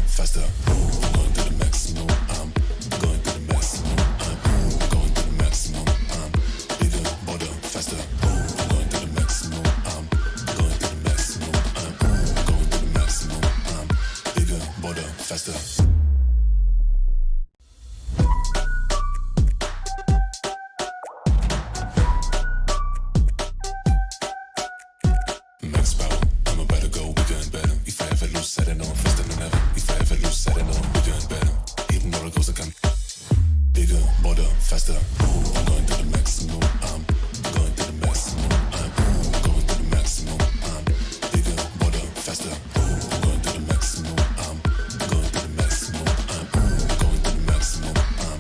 faster. I'm going to the maximum. I'm going to the maximum. I'm going to the maximum. I'm bigger, bolder, faster. I'm going to the maximum. I'm going to the maximum. I'm going to the maximum. I'm bigger, bolder, faster. Max power, I'm about to go bigger and better. If I ever lose, I don't know, I'm faster than ever. If I ever lose, I don't know, I'm bigger and better. Hitting roller coaster, come bigger, bolder, faster. I'm going to the maximum. I'm going to the maximum. I'm going to the maximum. I'm bigger, bolder, faster. I'm going to the maximum. I'm going to the maximum. I'm going to the maximum. I'm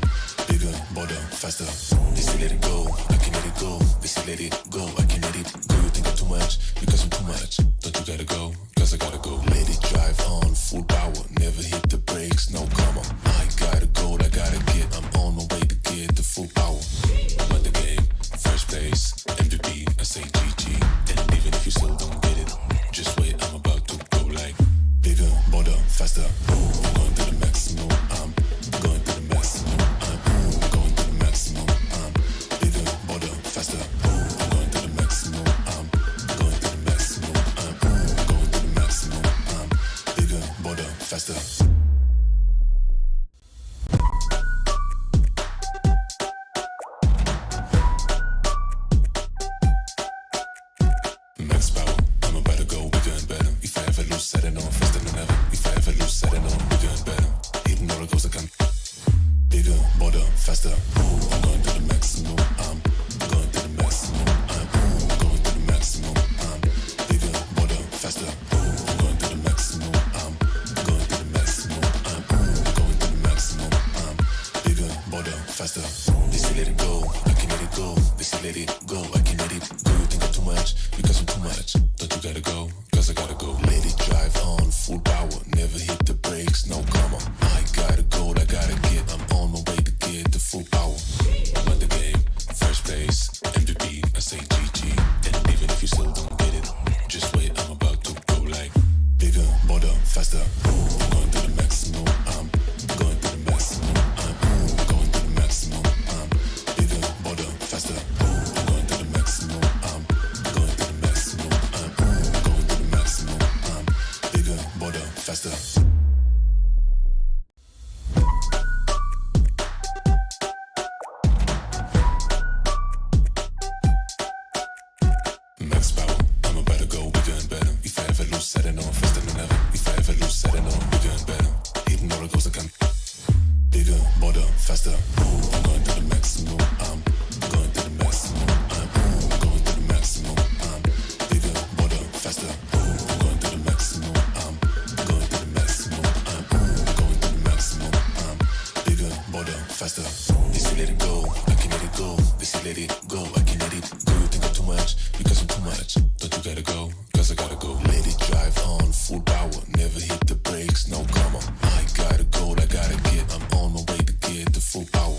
bigger, bolder, faster. They say let it go, I can let it go. They say let it go, I can let it go. You think I'm too much because I'm too much. Don't you gotta go, cause I gotta go. Let it drive on, full power. Never hit the brakes, no comma. I gotta go, I gotta get. I'm on my way to get the full power. Won the game, first place, MVP, I say GG. And even if you still don't get it, just wait, I'm about to go like bigger, bolder, faster. I'm going to the maximum. I'm going to the maximum. I'm going to the maximum. I'm bigger, bolder, faster. I'm going to the maximum. I'm going to the maximum. I'm going to the maximum. I'm bigger, bolder, faster. Max power, I'm about to go bigger and better. If I ever lose, I don't know, I'm faster than ever. If I ever lose, I don't know, I'm bigger and better. Hitting roller coaster, come bigger, bolder, faster. I'm going to the maximum. I'm going to the maximum. I'm going to the maximum. I'm bigger, bolder, faster. I'm going to the maximum. I'm going to the maximum. I'm going to the maximum. I'm bigger, bolder, faster. They say let it go, I can let it go. They say let it go, I can let it go. You think I'm too much because I'm too much. Don't you gotta go, cause I gotta go. Let it drive on, full power. Never hit the brakes, no comma. I gotta go, I gotta get. I'm on my way to get the full power. Won the game, first place, MVP, I say GG. And even if you still don't get it, just wait, I'm about to go like bigger, bolder, faster. I'm going to the maximum. I'm going to the maximum. I'm going to the maximum. I'm bigger, bolder, faster. I'm going to the maximum. I'm going to the maximum. I'm going to the maximum. I'm bigger, bolder, faster. Max power, I'm about to go bigger and better. If I ever lose, I don't know, I'm faster than ever. If I ever lose, I don't know, I'm bigger and better. Hitting roller coaster, come bigger, bolder, faster. I'm going to the maximum. I'm going to the maximum. I'm going to the maximum. I'm bigger, bolder, faster. I'm going to the maximum. I'm going to the maximum. I'm going to the maximum. I'm bigger, bolder, faster. They say let it go, I can let it go. They say let it go, I can let it go. You think I'm too much because I'm too much. Don't you gotta go, cause I gotta go. Let it drive on, full power. Never hit the brakes, no comma. I gotta go, I gotta get. I'm on my way to get the full power.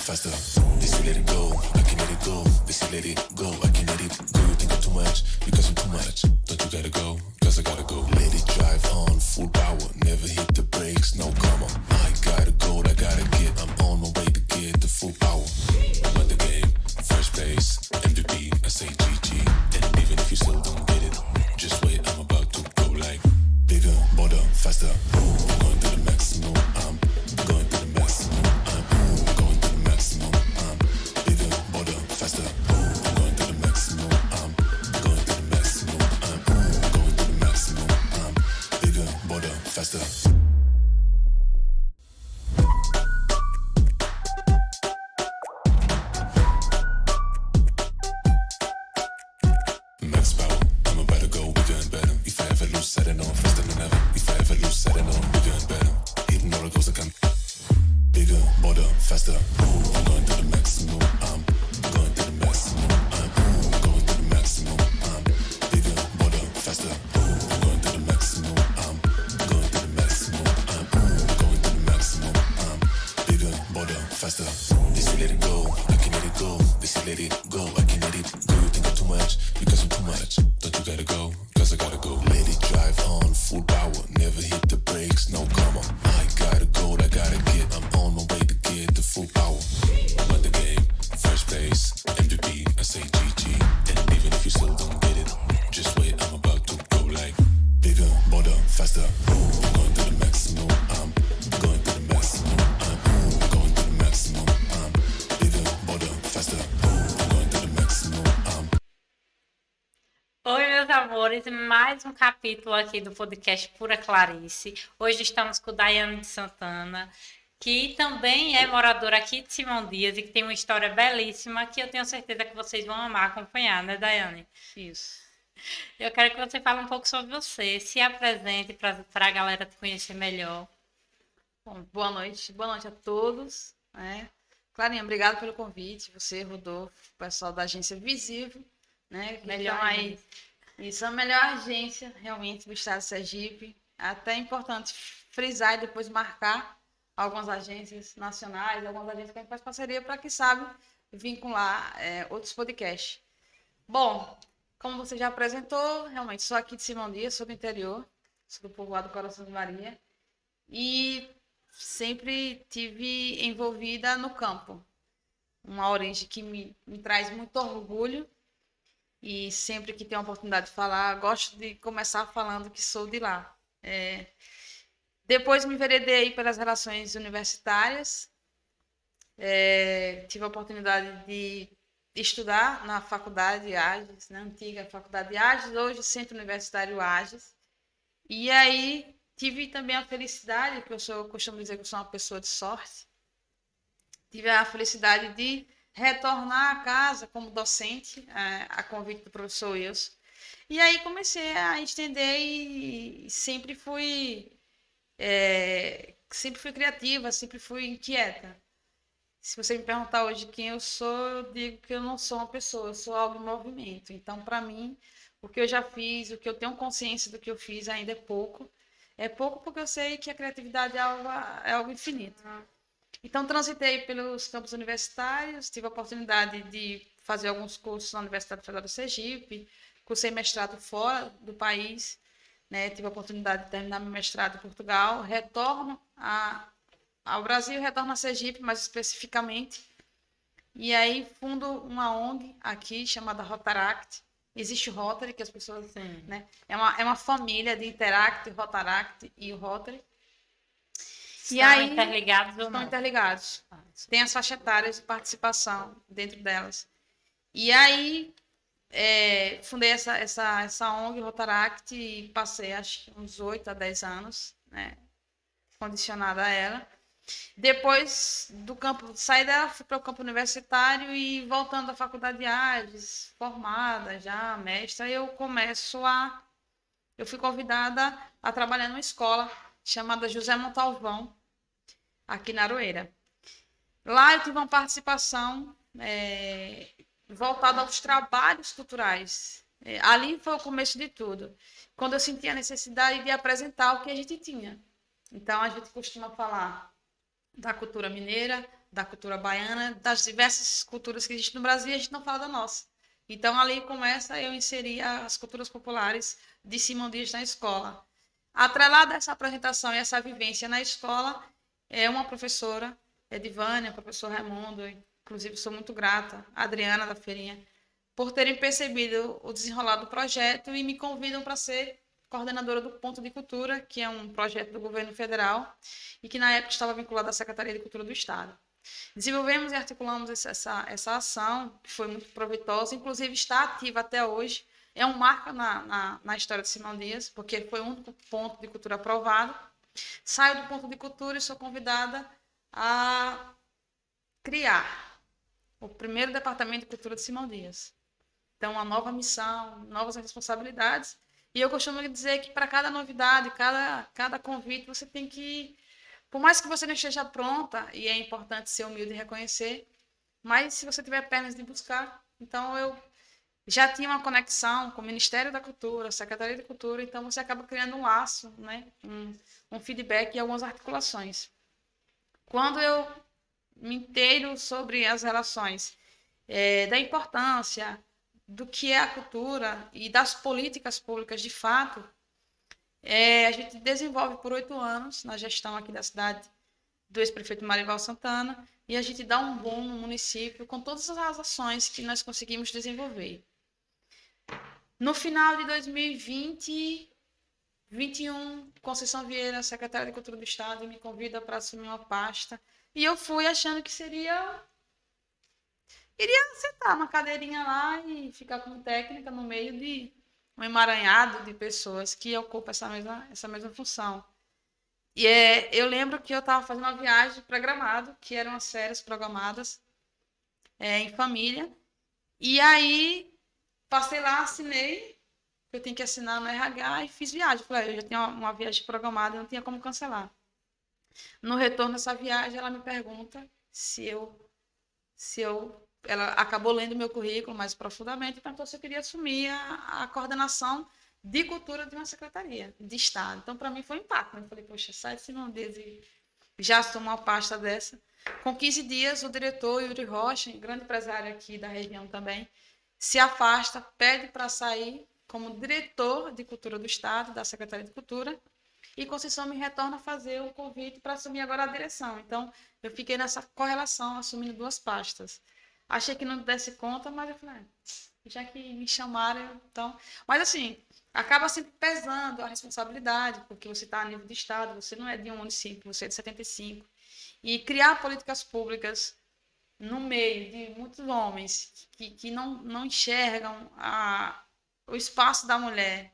faster. They say let it go, I can let it go. They say let it go, I can let it go. You think I'm too much, because I'm too much. Don't you gotta go, cause I gotta go. Let it drive on, full power, never hit the brakes, no come on. I gotta go, I gotta get, I'm on my way to get the full power. Won the game, first place, MVP, I say GG. And even if you still don't get it, just wait, I'm about to go like bigger, bolder, faster. I'm going to the maximum, I'm going to the maximum, I'm going to the maximum, I'm bigger, bolder, faster. I'm going to the maximum, I'm going to the maximum, I'm going to the maximum, I'm bigger, bolder, faster. Max power, I'm about to go bigger and better. If I ever lose, I don't know, faster than ever. If I ever lose, I don't know, bigger and better. Hitting all the goals I can. Bigger, bolder, faster. I'm going to the maximum. I'm going to the maximum. I'm going to the maximum. I'm bigger, bolder, faster. I'm going to the maximum. I'm going to the maximum. I'm going to the maximum. I'm bigger, bolder, faster. They say let it go, I can let it go. They say let it go, I can let it go. You think I'm too much, because I'm too much. Don't you gotta go, cause I gotta go. Let it drive on, full power, never hit the brakes, no come on. I gotta go, I gotta get, I'm on my way to get the full power. Won the game, first place, MVP, I say GG. And even if you still don't get it, just wait, I'm about to go like bigger, bolder, faster. I'm going to the maximum, I'm going to the maximum, I'm going to the maximum, I'm bigger, bolder, faster. I'm going to the maximum, I'm Oi, meus amores, mais um capítulo aqui do podcast Pura Clarice. Hoje estamos com Daiane de Santana, que também é moradora aqui de Simão Dias e que tem uma história belíssima que eu tenho certeza que vocês vão amar acompanhar, né, Daiane? Isso. Eu quero que você fale um pouco sobre você, se apresente para a galera te conhecer melhor. Bom, boa noite a todos, né? Clarinha, obrigado pelo convite, você, Rodolfo, o pessoal da agência Visível, né? Melhor Então, aí, isso é a melhor agência, realmente, do estado de Sergipe. Até é importante frisar e depois marcar algumas agências nacionais, algumas agências que a gente faz parceria para, quem sabe, vincular outros podcasts. Bom, como você já apresentou, realmente, sou aqui de Simão Dias, sou do interior, sou do povoado Coração de Maria, e sempre tive envolvida no campo. Uma origem que me traz muito orgulho e sempre que tenho a oportunidade de falar, gosto de começar falando que sou de lá. Depois me enveredei pelas relações universitárias, tive a oportunidade de estudar na faculdade AGES, na antiga faculdade AGES, hoje Centro Universitário AGES, e aí tive também a felicidade, que eu costumo dizer que eu sou uma pessoa de sorte, tive a felicidade de retornar à casa como docente, a convite do professor Wilson. E aí comecei a estender e sempre fui criativa, sempre fui inquieta. Se você me perguntar hoje quem eu sou, eu digo que eu não sou uma pessoa, eu sou algo em movimento. Então, para mim, o que eu já fiz, o que eu tenho consciência do que eu fiz ainda é pouco. É pouco porque eu sei que a criatividade é algo infinito. Então, transitei pelos campos universitários, tive a oportunidade de fazer alguns cursos na Universidade Federal do Sergipe, cursei mestrado fora do país, né? Tive a oportunidade de terminar meu mestrado em Portugal, retorno ao Brasil, retorno a Sergipe, mais especificamente, e aí fundo uma ONG aqui chamada Rotaract. Existe o Rotary, que as pessoas... Né? É uma família de Interact, Rotaract e o Rotary. Estão interligados ou estão não? interligados. Tem as faixas etárias de participação dentro delas. E aí, fundei essa ONG, Rotaract, e passei, acho que uns 8 a 10 anos, né, condicionada a ela. Depois do campo, saí dela, fui para o campo universitário e voltando da faculdade de AGES, formada já, mestra, eu fui convidada a trabalhar numa escola chamada José Montalvão, aqui na Aroeira. Lá eu tive uma participação voltada aos trabalhos culturais. Ali foi o começo de tudo, quando eu senti a necessidade de apresentar o que a gente tinha. Então, a gente costuma falar da cultura mineira, da cultura baiana, das diversas culturas que existem no Brasil, e a gente não fala da nossa. Então, ali começa eu inserir as culturas populares de Simão Dias na escola. Atrelada a essa apresentação e essa vivência na escola, é uma professora, Edivânia, professor Raimundo, inclusive sou muito grata, a Adriana da Feirinha, por terem percebido o desenrolar do projeto e me convidam para ser coordenadora do Ponto de Cultura, que é um projeto do governo federal e que na época estava vinculado à Secretaria de Cultura do Estado. Desenvolvemos e articulamos essa ação, que foi muito proveitosa, inclusive está ativa até hoje. É um marco na história de Simão Dias, porque foi o único ponto de cultura aprovado. Saio do Ponto de Cultura e sou convidada a criar o primeiro departamento de cultura de Simão Dias. Então, uma nova missão, novas responsabilidades. E eu costumo dizer que para cada novidade, cada convite, você tem que, por mais que você não esteja pronta, e é importante ser humilde e reconhecer, mas se você tiver pernas de buscar, então eu já tinha uma conexão com o Ministério da Cultura, Secretaria de Cultura, então você acaba criando um laço, né? um feedback e algumas articulações. Quando eu me inteiro sobre as relações da importância do que é a cultura e das políticas públicas de fato, a gente desenvolve por 8 anos na gestão aqui da cidade do ex-prefeito Marival Santana, e a gente dá um boom no município com todas as ações que nós conseguimos desenvolver. No final de 2021, Conceição Vieira, secretária de Cultura do Estado, me convida para assumir uma pasta, e eu fui achando que iria sentar uma cadeirinha lá e ficar como técnica no meio de um emaranhado de pessoas que ocupam essa mesma função. E eu lembro que eu estava fazendo uma viagem para Gramado, que eram as férias programadas em família, e aí passei lá, assinei, eu tenho que assinar no RH, e fiz viagem. Falei, eu já tinha uma viagem programada, não tinha como cancelar. No retorno dessa viagem, ela me pergunta ela acabou lendo meu currículo mais profundamente e perguntou se eu queria assumir a coordenação de cultura de uma secretaria de Estado. Então, para mim, foi um impacto. Eu falei, poxa, sai de Simão Dias e já assumo uma pasta dessa. Com 15 dias, o diretor Yuri Rocha, grande empresário aqui da região também, se afasta, pede para sair como diretor de cultura do Estado, da Secretaria de Cultura, e Conceição me retorna a fazer o convite para assumir agora a direção. Então, eu fiquei nessa correlação, assumindo 2 pastas. Achei que não desse conta, mas eu falei, já que me chamaram, então... Mas, assim, acaba sempre pesando a responsabilidade, porque você está a nível de Estado, você não é de um município, você é de 75. E criar políticas públicas no meio de muitos homens que não enxergam o espaço da mulher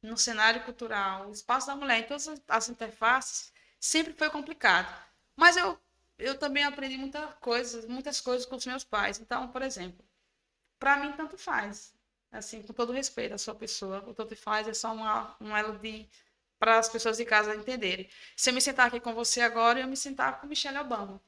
no cenário cultural, o espaço da mulher em todas as interfaces, sempre foi complicado. Mas eu também aprendi muitas coisas com os meus pais. Então, por exemplo, para mim, tanto faz. Assim, com todo respeito à sua pessoa, o tanto faz é só um elo para as pessoas de casa entenderem. Se eu me sentar aqui com você agora, eu me sentar com Michelle Obama.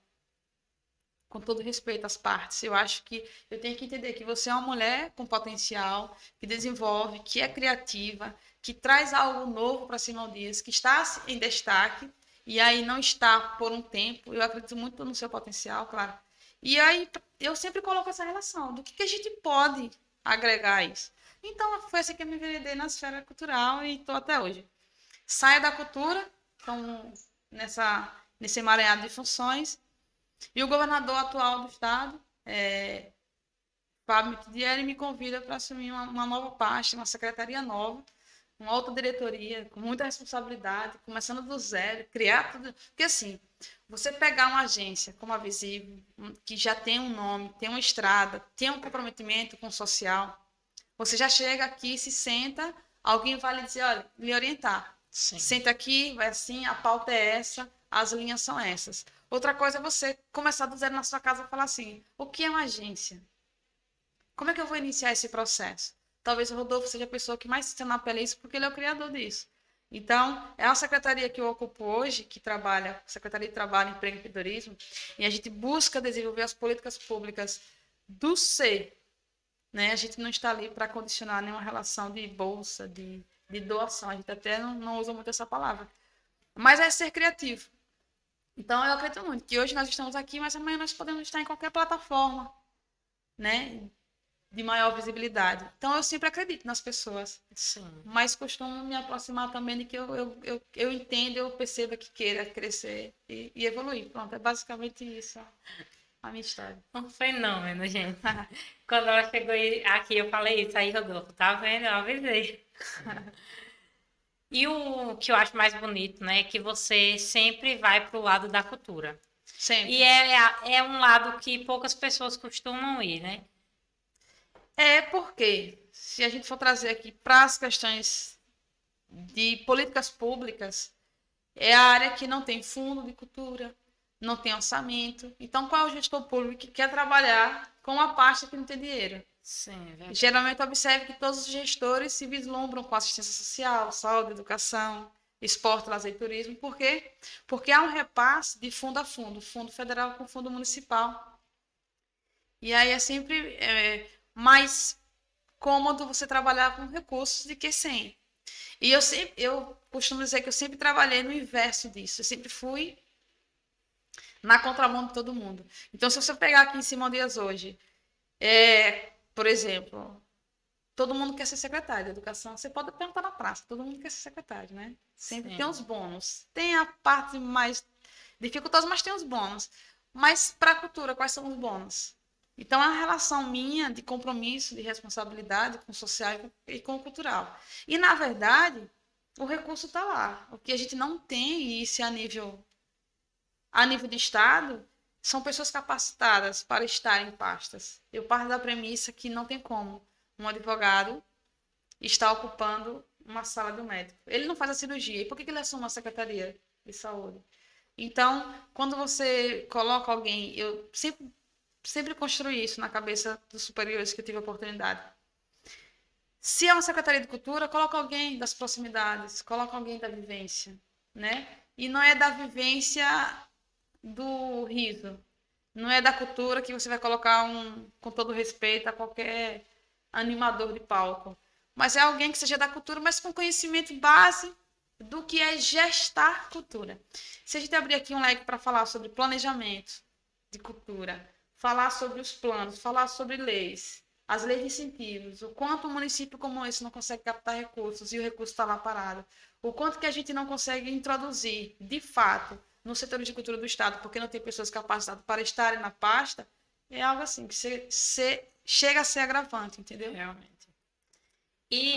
Com todo respeito às partes. Eu acho que eu tenho que entender que você é uma mulher com potencial, que desenvolve, que é criativa, que traz algo novo para Simão Dias, que está em destaque, e aí não está por um tempo. Eu acredito muito no seu potencial, claro. E aí eu sempre coloco essa relação do que a gente pode agregar a isso. Então, foi assim que eu me enveredei na esfera cultural e estou até hoje. Saio da cultura, então, nesse emaranhado de funções, e o governador atual do estado, Fábio Mitidieri, me convida para assumir uma nova pasta, uma secretaria nova, uma outra diretoria, com muita responsabilidade, começando do zero, criar tudo. Porque, assim, você pegar uma agência como a Visível, que já tem um nome, tem uma estrada, tem um comprometimento com o social, você já chega aqui, se senta, alguém vai lhe dizer, olha, lhe orientar. Sim. Senta aqui, vai assim, a pauta é essa, as linhas são essas. Outra coisa é você começar do zero na sua casa e falar assim, o que é uma agência? Como é que eu vou iniciar esse processo? Talvez o Rodolfo seja a pessoa que mais se na pele isso, porque ele é o criador disso. Então, é uma secretaria que eu ocupo hoje, que trabalha, Secretaria de Trabalho, Emprego e Empreendedorismo, e a gente busca desenvolver as políticas públicas do ser. Né? A gente não está ali para condicionar nenhuma relação de bolsa, de doação. A gente até não usa muito essa palavra. Mas é ser criativo. Então, eu acredito muito que hoje nós estamos aqui, mas amanhã nós podemos estar em qualquer plataforma, né? De maior visibilidade. Então, eu sempre acredito nas pessoas, Sim. mas costumo me aproximar também de que eu entendo, eu perceba que queira crescer e evoluir. Pronto, é basicamente isso a minha história. Um fenômeno, gente. Quando ela chegou aqui, eu falei isso aí, Rodolfo, tá vendo? Eu avisei. E o que eu acho mais bonito, né, é que você sempre vai pro lado da cultura. Sempre. E é um lado que poucas pessoas costumam ir, né? É porque, se a gente for trazer aqui para as questões de políticas públicas, é a área que não tem fundo de cultura, não tem orçamento. Então, qual é o gestor público que quer trabalhar com uma pasta que não tem dinheiro? Sim, é verdade. Geralmente, observe que todos os gestores se vislumbram com assistência social, saúde, educação, esporte, lazer e turismo. Por quê? Porque há um repasse de fundo a fundo, fundo federal com fundo municipal. E aí é sempre mais cômodo você trabalhar com recursos do que sem. E eu costumo dizer que eu sempre trabalhei no inverso disso. Eu sempre fui na contramão de todo mundo. Então, se você pegar aqui em Simão Dias hoje, por exemplo, todo mundo quer ser secretário de educação. Você pode perguntar na praça, todo mundo quer ser secretário, né? Sempre Sim. tem os bônus. Tem a parte mais dificultosa, mas tem os bônus. Mas para a cultura, quais são os bônus? Então, a relação minha de compromisso, de responsabilidade com o social e com o cultural. E, na verdade, o recurso está lá. O que a gente não tem, e isso é a nível de Estado, são pessoas capacitadas para estar em pastas. Eu parto da premissa que não tem como um advogado estar ocupando uma sala de um médico. Ele não faz a cirurgia. E por que ele assume a Secretaria de Saúde? Então, quando você coloca alguém, eu sempre construí isso na cabeça dos superiores que eu tive a oportunidade. Se é uma Secretaria de Cultura, coloca alguém das proximidades, coloca alguém da vivência, né? E não é da vivência do riso, não é da cultura que você vai colocar com todo respeito a qualquer animador de palco, mas é alguém que seja da cultura, mas com conhecimento base do que é gestar cultura. Se a gente abrir aqui um leque para falar sobre planejamento de cultura, falar sobre os planos, falar sobre leis, as leis de incentivos, o quanto um município como esse não consegue captar recursos e o recurso está lá parado, o quanto que a gente não consegue introduzir, de fato, no setor de cultura do Estado, porque não tem pessoas capacitadas para estarem na pasta, é algo assim que chega a ser agravante, entendeu? Realmente.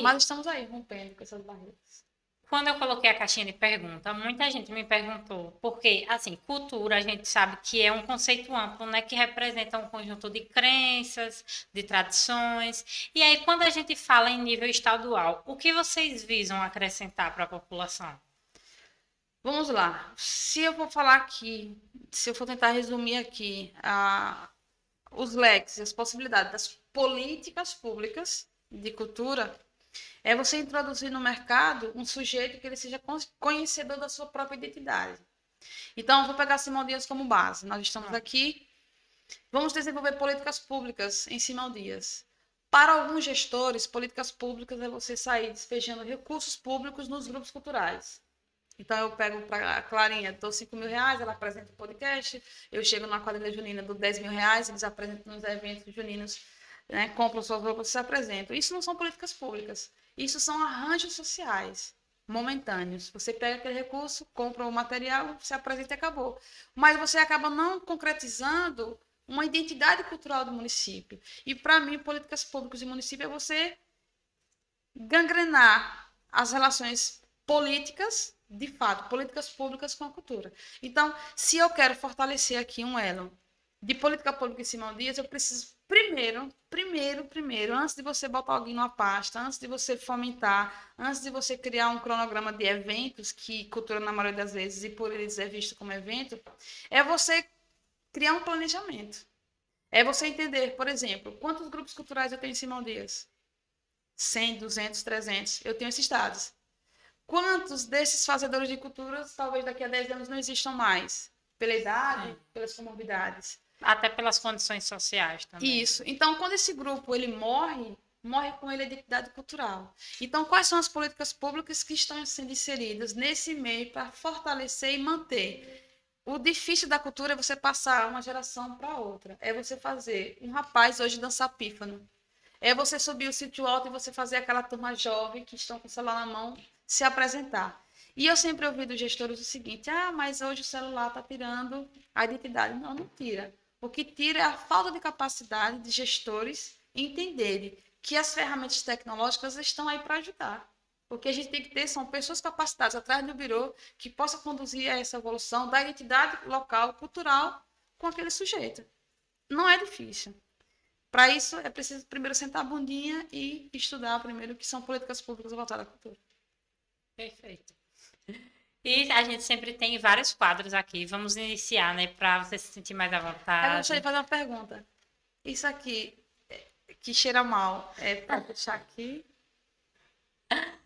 Mas estamos aí, rompendo com essas barreiras. Quando eu coloquei a caixinha de pergunta, muita gente me perguntou, porque, assim, cultura a gente sabe que é um conceito amplo, né, que representa um conjunto de crenças, de tradições. E aí, quando a gente fala em nível estadual, o que vocês visam acrescentar para a população? Vamos lá. Se eu for falar aqui, se eu for tentar resumir aqui os leques, as possibilidades das políticas públicas de cultura, é você introduzir no mercado um sujeito que ele seja conhecedor da sua própria identidade. Então, eu vou pegar Simão Dias como base. Nós estamos aqui, vamos desenvolver políticas públicas em Simão Dias. Para alguns gestores, políticas públicas é você sair despejando recursos públicos nos grupos culturais. Então, eu pego para a Clarinha, dou R$5.000, ela apresenta o podcast, eu chego na quadrilha junina, dou R$10.000, eles apresentam nos eventos juninos, né, compram suas roupas e se apresentam. Isso não são políticas públicas. Isso são arranjos sociais momentâneos. Você pega aquele recurso, compra o material, se apresenta e acabou. Mas você acaba não concretizando uma identidade cultural do município. E, para mim, políticas públicas de município é você gangrenar as relações políticas, de fato, políticas públicas com a cultura. Então, se eu quero fortalecer aqui um elo de política pública em Simão Dias, eu preciso primeiro, antes de você botar alguém numa pasta, antes de você fomentar, antes de você criar um cronograma de eventos, que cultura, na maioria das vezes, e por eles é visto como evento, é você criar um planejamento. É você entender, por exemplo, quantos grupos culturais eu tenho em Simão Dias? 100, 200, 300. Eu tenho esses dados. Quantos desses fazedores de culturas, talvez daqui a 10 anos, não existam mais? Pela idade, pelas comorbidades. Até pelas condições sociais também. Isso. Então, quando esse grupo ele morre com ele a identidade cultural. Então, quais são as políticas públicas que estão sendo inseridas nesse meio para fortalecer e manter o difícil da cultura é você passar uma geração para outra. É você fazer um rapaz hoje dançar pífano. É você subir o sítio alto e você fazer aquela turma jovem que estão com o celular na mão se apresentar. E eu sempre ouvi dos gestores o seguinte: ah, mas hoje o celular está tirando a identidade. Não, não tira. O que tira é a falta de capacidade de gestores entenderem que as ferramentas tecnológicas estão aí para ajudar. Porque a gente tem que ter, são pessoas capacitadas atrás do birô que possa conduzir a essa evolução da identidade local, cultural, com aquele sujeito. Não é difícil. Para isso, é preciso primeiro sentar a bundinha e estudar primeiro o que são políticas públicas voltadas à cultura. Perfeito. E a gente sempre tem vários quadros aqui. Vamos iniciar, né? Para você se sentir mais à Eu vontade. gostaria de fazer uma pergunta. Isso aqui, que cheira mal, é para deixar aqui?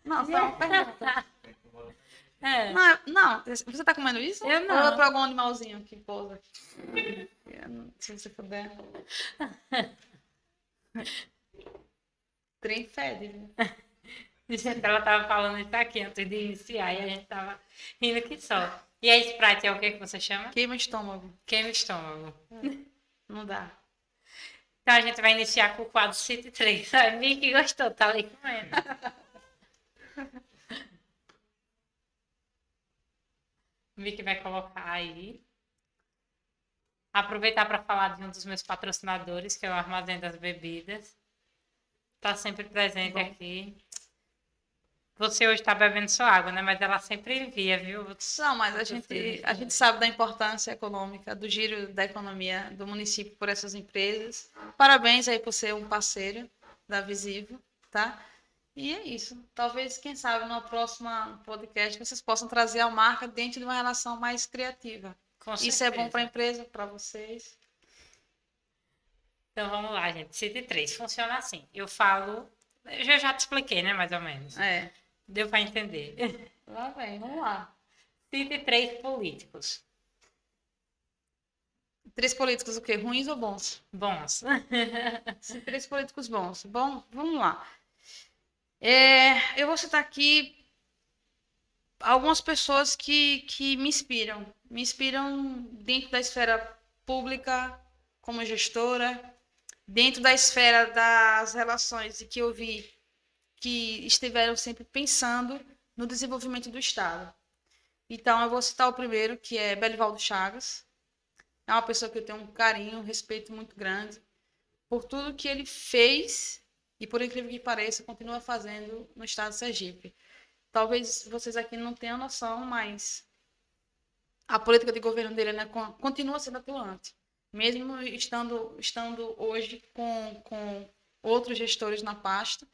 Não, só uma pergunta. É. Não, você está comendo isso? Eu não. Ou é para algum animalzinho que pousa aqui? Se você puder. Trem fede, viu? Gente, ela tava falando isso aqui antes de iniciar e a gente tava rindo que só. E a Sprite é o que você chama? Queima o estômago. Queima o estômago. Não dá. Então a gente vai iniciar com o quadro City 3. A Mickey gostou, tá ali comendo. O Mickey vai colocar aí. Aproveitar para falar de um dos meus patrocinadores, que é o Armazém das Bebidas. Tá sempre presente Bom. aqui. Você hoje está bebendo só água, né? Mas ela sempre envia, viu? Não, mas a gente sabe da importância econômica, do giro da economia do município por essas empresas. Parabéns aí por ser um parceiro da Visível, tá? E é isso. Talvez, quem sabe, no próximo podcast vocês possam trazer a marca dentro de uma relação mais criativa. Com Isso é bom certeza. para a empresa, para vocês. Então vamos lá, gente. City 3 funciona assim. Eu falo. Eu já te expliquei, né? Mais ou menos. É. Deu para entender. Lá vem, vamos lá. City 3 políticos. 3 políticos o quê? Ruins ou bons? Bons. 3 políticos bons. Bom, vamos lá. Eu vou citar aqui algumas pessoas que me inspiram. Me inspiram dentro da esfera pública, como gestora, dentro da esfera das relações e que eu vi que estiveram sempre pensando no desenvolvimento do Estado. Então, eu vou citar o primeiro, que é Belivaldo Chagas. É uma pessoa que eu tenho um carinho, um respeito muito grande por tudo que ele fez e, por incrível que pareça, continua fazendo no estado de Sergipe. Talvez vocês aqui não tenham noção, mas a política de governo dele, né, continua sendo atuante. Mesmo estando hoje com outros gestores na pasta,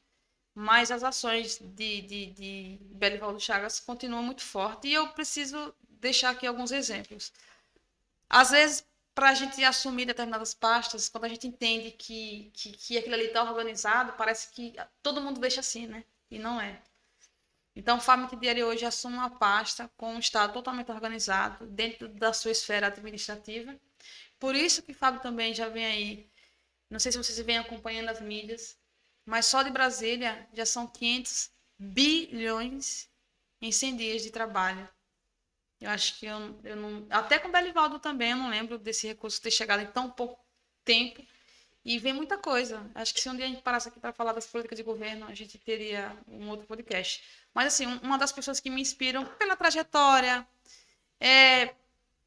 mas as ações de Belivaldo Chagas continuam muito fortes. E eu preciso deixar aqui alguns exemplos. Às vezes, para a gente assumir determinadas pastas, quando a gente entende que aquilo ali está organizado, parece que todo mundo deixa assim, né? E não é. Então, o Fábio Tidieri hoje assume uma pasta com um Estado totalmente organizado, dentro da sua esfera administrativa. Por isso que Fábio também já vem aí, não sei se vocês vêm acompanhando as mídias, mas só de Brasília já são 500 bilhões em 100 dias de trabalho. Eu acho que eu não... Até com o Belivaldo também, eu não lembro desse recurso ter chegado em tão pouco tempo. E vem muita coisa. Acho que se um dia a gente parasse aqui para falar das políticas de governo, a gente teria um outro podcast. Mas, assim, uma das pessoas que me inspiram pela trajetória,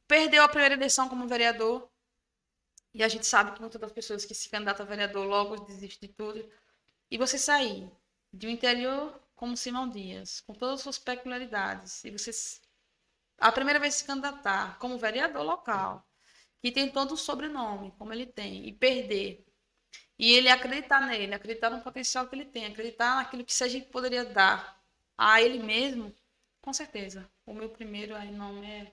perdeu a primeira eleição como vereador. E a gente sabe que muitas das pessoas que se candidatam a vereador logo desistem de tudo. E você sair de um interior como Simão Dias, com todas as suas peculiaridades, e você, a primeira vez se candidatar como vereador local, que tem todo um sobrenome, como ele tem, e perder, e ele acreditar nele, acreditar no potencial que ele tem, acreditar naquilo que a gente poderia dar a ele mesmo, com certeza. O meu primeiro aí nome é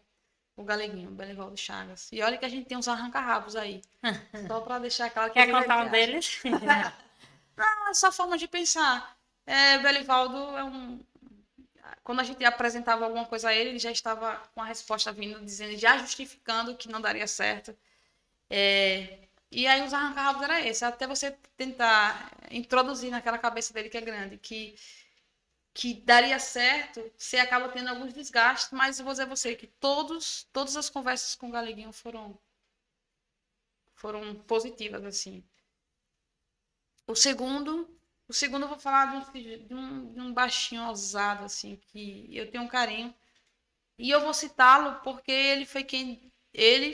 o Galeguinho, o Belivaldo Chagas. E olha que a gente tem uns arranca-rabos aí, só para deixar aquela... Quer contar um deles? Não, essa forma de pensar. Belivaldo quando a gente apresentava alguma coisa a ele, ele já estava com a resposta vindo, dizendo, já justificando que não daria certo. E aí os arranca-rabos era esse, até você tentar introduzir naquela cabeça dele que é grande, que que daria certo, você acaba tendo alguns desgastes, mas eu vou dizer a você que todas as conversas com o Galeguinho foram positivas, assim. O segundo eu vou falar de um baixinho ousado, assim, que eu tenho um carinho. E eu vou citá-lo porque ele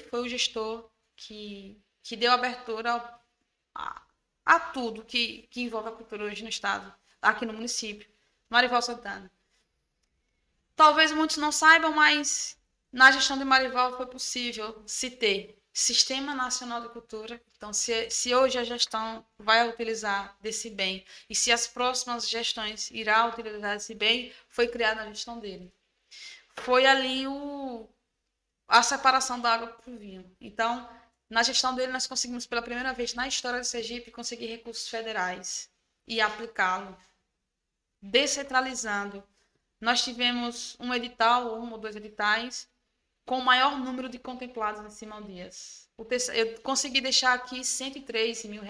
foi o gestor que deu abertura a tudo que envolve a cultura hoje no estado, aqui no município, Marival Santana. Talvez muitos não saibam, mas na gestão de Marival foi possível se ter Sistema Nacional de Cultura. Então, se hoje a gestão vai utilizar desse bem e se as próximas gestões irão utilizar esse bem, foi criado na gestão dele. Foi ali a separação da água para o vinho. Então, na gestão dele, nós conseguimos pela primeira vez na história de Sergipe conseguir recursos federais e aplicá-lo, descentralizando. Nós tivemos um ou dois editais, com o maior número de contemplados em Simão Dias. Eu consegui deixar aqui R$ 103 mil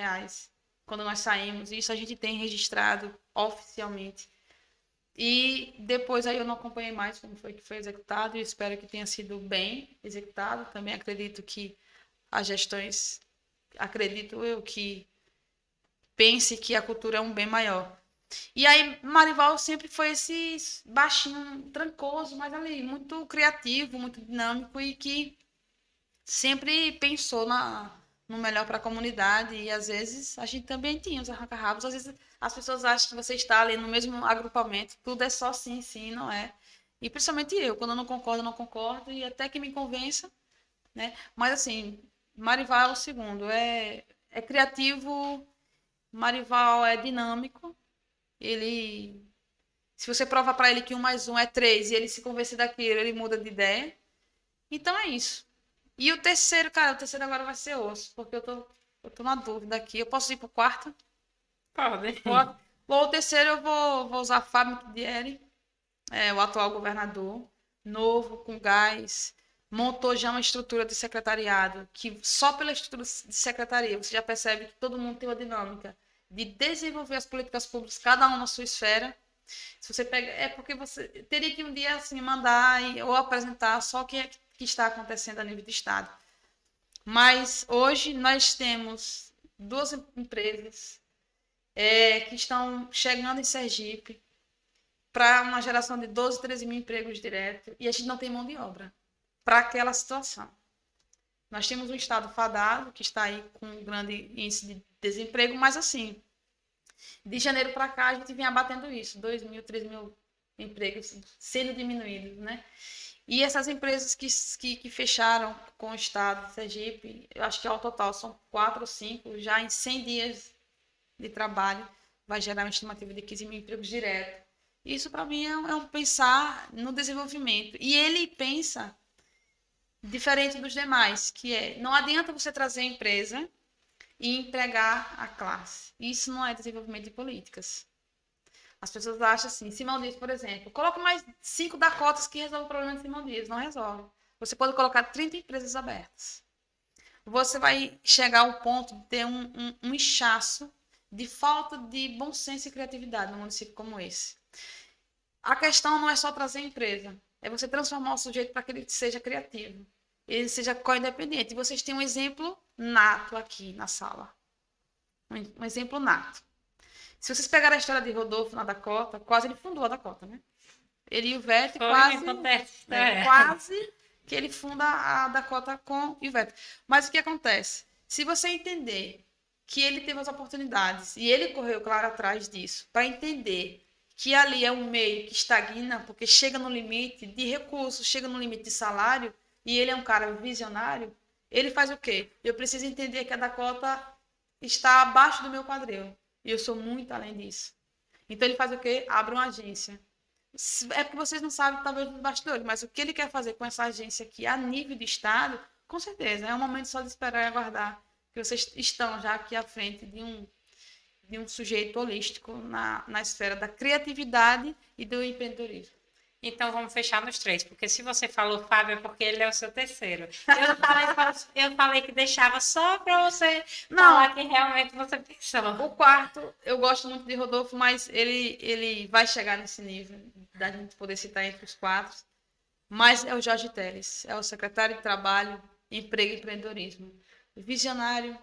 quando nós saímos. Isso a gente tem registrado oficialmente. E depois aí eu não acompanhei mais como foi que foi executado e espero que tenha sido bem executado. Também acredito que as gestões, acredito eu que pense que a cultura é um bem maior. E aí, Marival sempre foi esse baixinho, trancoso, mas ali, muito criativo, muito dinâmico e que sempre pensou no melhor para a comunidade. E às vezes a gente também tinha os arranca-rabos. Às vezes as pessoas acham que você está ali no mesmo agrupamento, tudo é só sim, sim, não é. E principalmente eu, quando eu não concordo, e até que me convença, né? Mas assim, Marival é o segundo, é criativo, Marival é dinâmico. Ele, se você provar para ele que 1 mais 1 é 3 e ele se convencer daquilo, ele muda de ideia. Então é isso. E o terceiro, cara, o terceiro agora vai ser osso, porque eu tô na dúvida aqui. Eu posso ir pro quarto? Pode. Bom, o terceiro eu vou usar Fábio Dieri, o atual governador, novo, com gás, montou já uma estrutura de secretariado, que só pela estrutura de secretaria você já percebe que todo mundo tem uma dinâmica de desenvolver as políticas públicas, cada um na sua esfera. Se você pega, é porque você teria que um dia assim mandar ou apresentar só o que está acontecendo a nível de estado. Mas hoje nós temos 2 empresas que estão chegando em Sergipe para uma geração de 12, 13 mil empregos diretos e a gente não tem mão de obra para aquela situação. Nós temos um estado fadado que está aí com um grande índice de desemprego, mas assim, de janeiro para cá a gente vem abatendo isso, 2 mil, 3 mil empregos sendo diminuídos, né? E essas empresas que fecharam com o estado de Sergipe, eu acho que ao total são 4 ou 5, já em 100 dias de trabalho, vai gerar uma estimativa de 15 mil empregos diretos. Isso para mim é um pensar no desenvolvimento. E ele pensa diferente dos demais, que não adianta você trazer a empresa e empregar a classe. Isso não é desenvolvimento de políticas. As pessoas acham assim, Simão Dias, por exemplo, coloca mais 5 Dakotas que resolve o problema de Simão Dias. Não resolve. Você pode colocar 30 empresas abertas. Você vai chegar ao ponto de ter um inchaço de falta de bom senso e criatividade num município como esse. A questão não é só trazer empresa, é você transformar o sujeito para que ele seja criativo, ele seja co-independente. E vocês têm um exemplo nato aqui na sala. Um exemplo nato. Se vocês pegarem a história de Rodolfo na Dakota, quase ele fundou a Dakota, né? Ele e o Ivete quase que ele funda a Dakota com o Ivete. Mas o que acontece? Se você entender que ele teve as oportunidades e ele correu, claro, atrás disso, para entender que ali é um meio que estagna, porque chega no limite de recursos, chega no limite de salário, e ele é um cara visionário, ele faz o quê? Eu preciso entender que a Dakota está abaixo do meu quadril, e eu sou muito além disso. Então ele faz o quê? Abre uma agência. É porque vocês não sabem, talvez, dos bastidores, mas o que ele quer fazer com essa agência aqui, a nível de estado, com certeza, é um momento só de esperar e aguardar, que vocês estão já aqui à frente de um sujeito holístico na esfera da criatividade e do empreendedorismo. Então vamos fechar nos 3, porque se você falou Fábio é porque ele é o seu terceiro. Eu falei que deixava só para você falar que realmente você pensou. O quarto, eu gosto muito de Rodolfo, mas ele vai chegar nesse nível da gente poder citar entre os 4. Mas é o Jorge Telles, é o secretário de Trabalho, Emprego e Empreendedorismo. Visionário,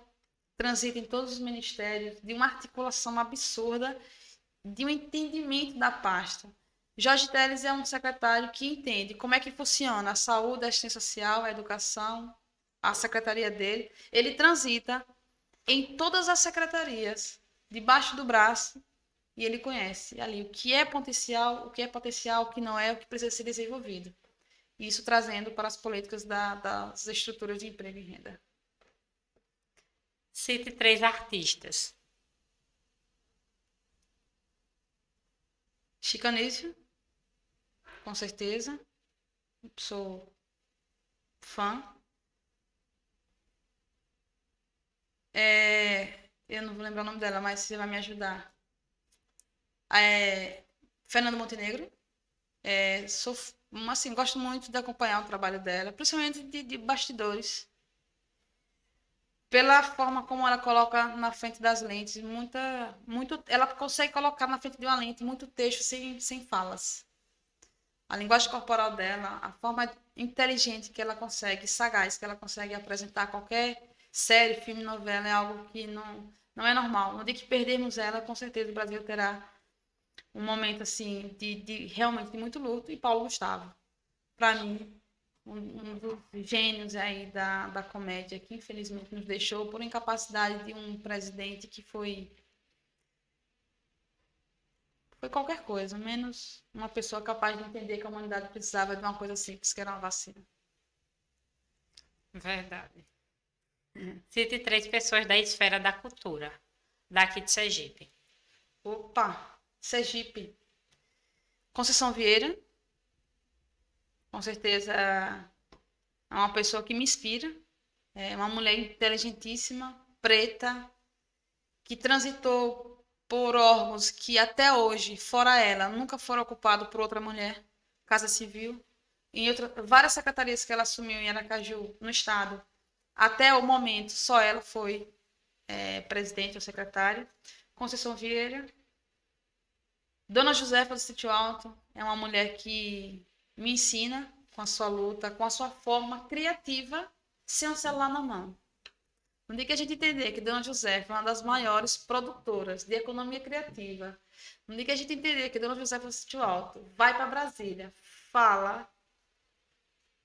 transita em todos os ministérios, de uma articulação absurda, de um entendimento da pasta. Jorge Telles é um secretário que entende como é que funciona a saúde, a assistência social, a educação, a secretaria dele. Ele transita em todas as secretarias, debaixo do braço, e ele conhece ali o que é potencial, o que não é, o que precisa ser desenvolvido. Isso trazendo para as políticas das estruturas de emprego e renda. Cite 3 artistas. Chico Anísio, com certeza. Sou fã. Eu não vou lembrar o nome dela, mas você vai me ajudar. Fernando Montenegro. Assim, gosto muito de acompanhar o trabalho dela, principalmente de bastidores. Pela forma como ela coloca na frente das lentes, ela consegue colocar na frente de uma lente muito texto sem falas. A linguagem corporal dela, a forma inteligente que ela consegue, sagaz, que ela consegue apresentar qualquer série, filme, novela, é algo que não é normal. No dia que perdermos ela, com certeza o Brasil terá um momento assim realmente de muito luto. E Paulo Gustavo, para mim, um dos gênios aí da comédia, que infelizmente nos deixou por incapacidade de um presidente que foi qualquer coisa, menos uma pessoa capaz de entender que a humanidade precisava de uma coisa simples, que era uma vacina. Verdade. Cite 3 pessoas da esfera da cultura, daqui de Sergipe. Opa, Sergipe. Conceição Vieira, com certeza é uma pessoa que me inspira, é uma mulher inteligentíssima, preta, que transitou por órgãos que até hoje, fora ela, nunca foram ocupados por outra mulher, Casa Civil, várias secretarias que ela assumiu em Aracaju, no estado, até o momento, só ela foi presidente ou secretária. Conceição Vieira. Dona Josefa do Sítio Alto é uma mulher que me ensina com a sua luta, com a sua forma criativa, sem um celular na mão. No dia que a gente entender que Dona Josefa é uma das maiores produtoras de economia criativa, no dia que a gente entender que Dona Josefa do Sítio Alto vai para Brasília, fala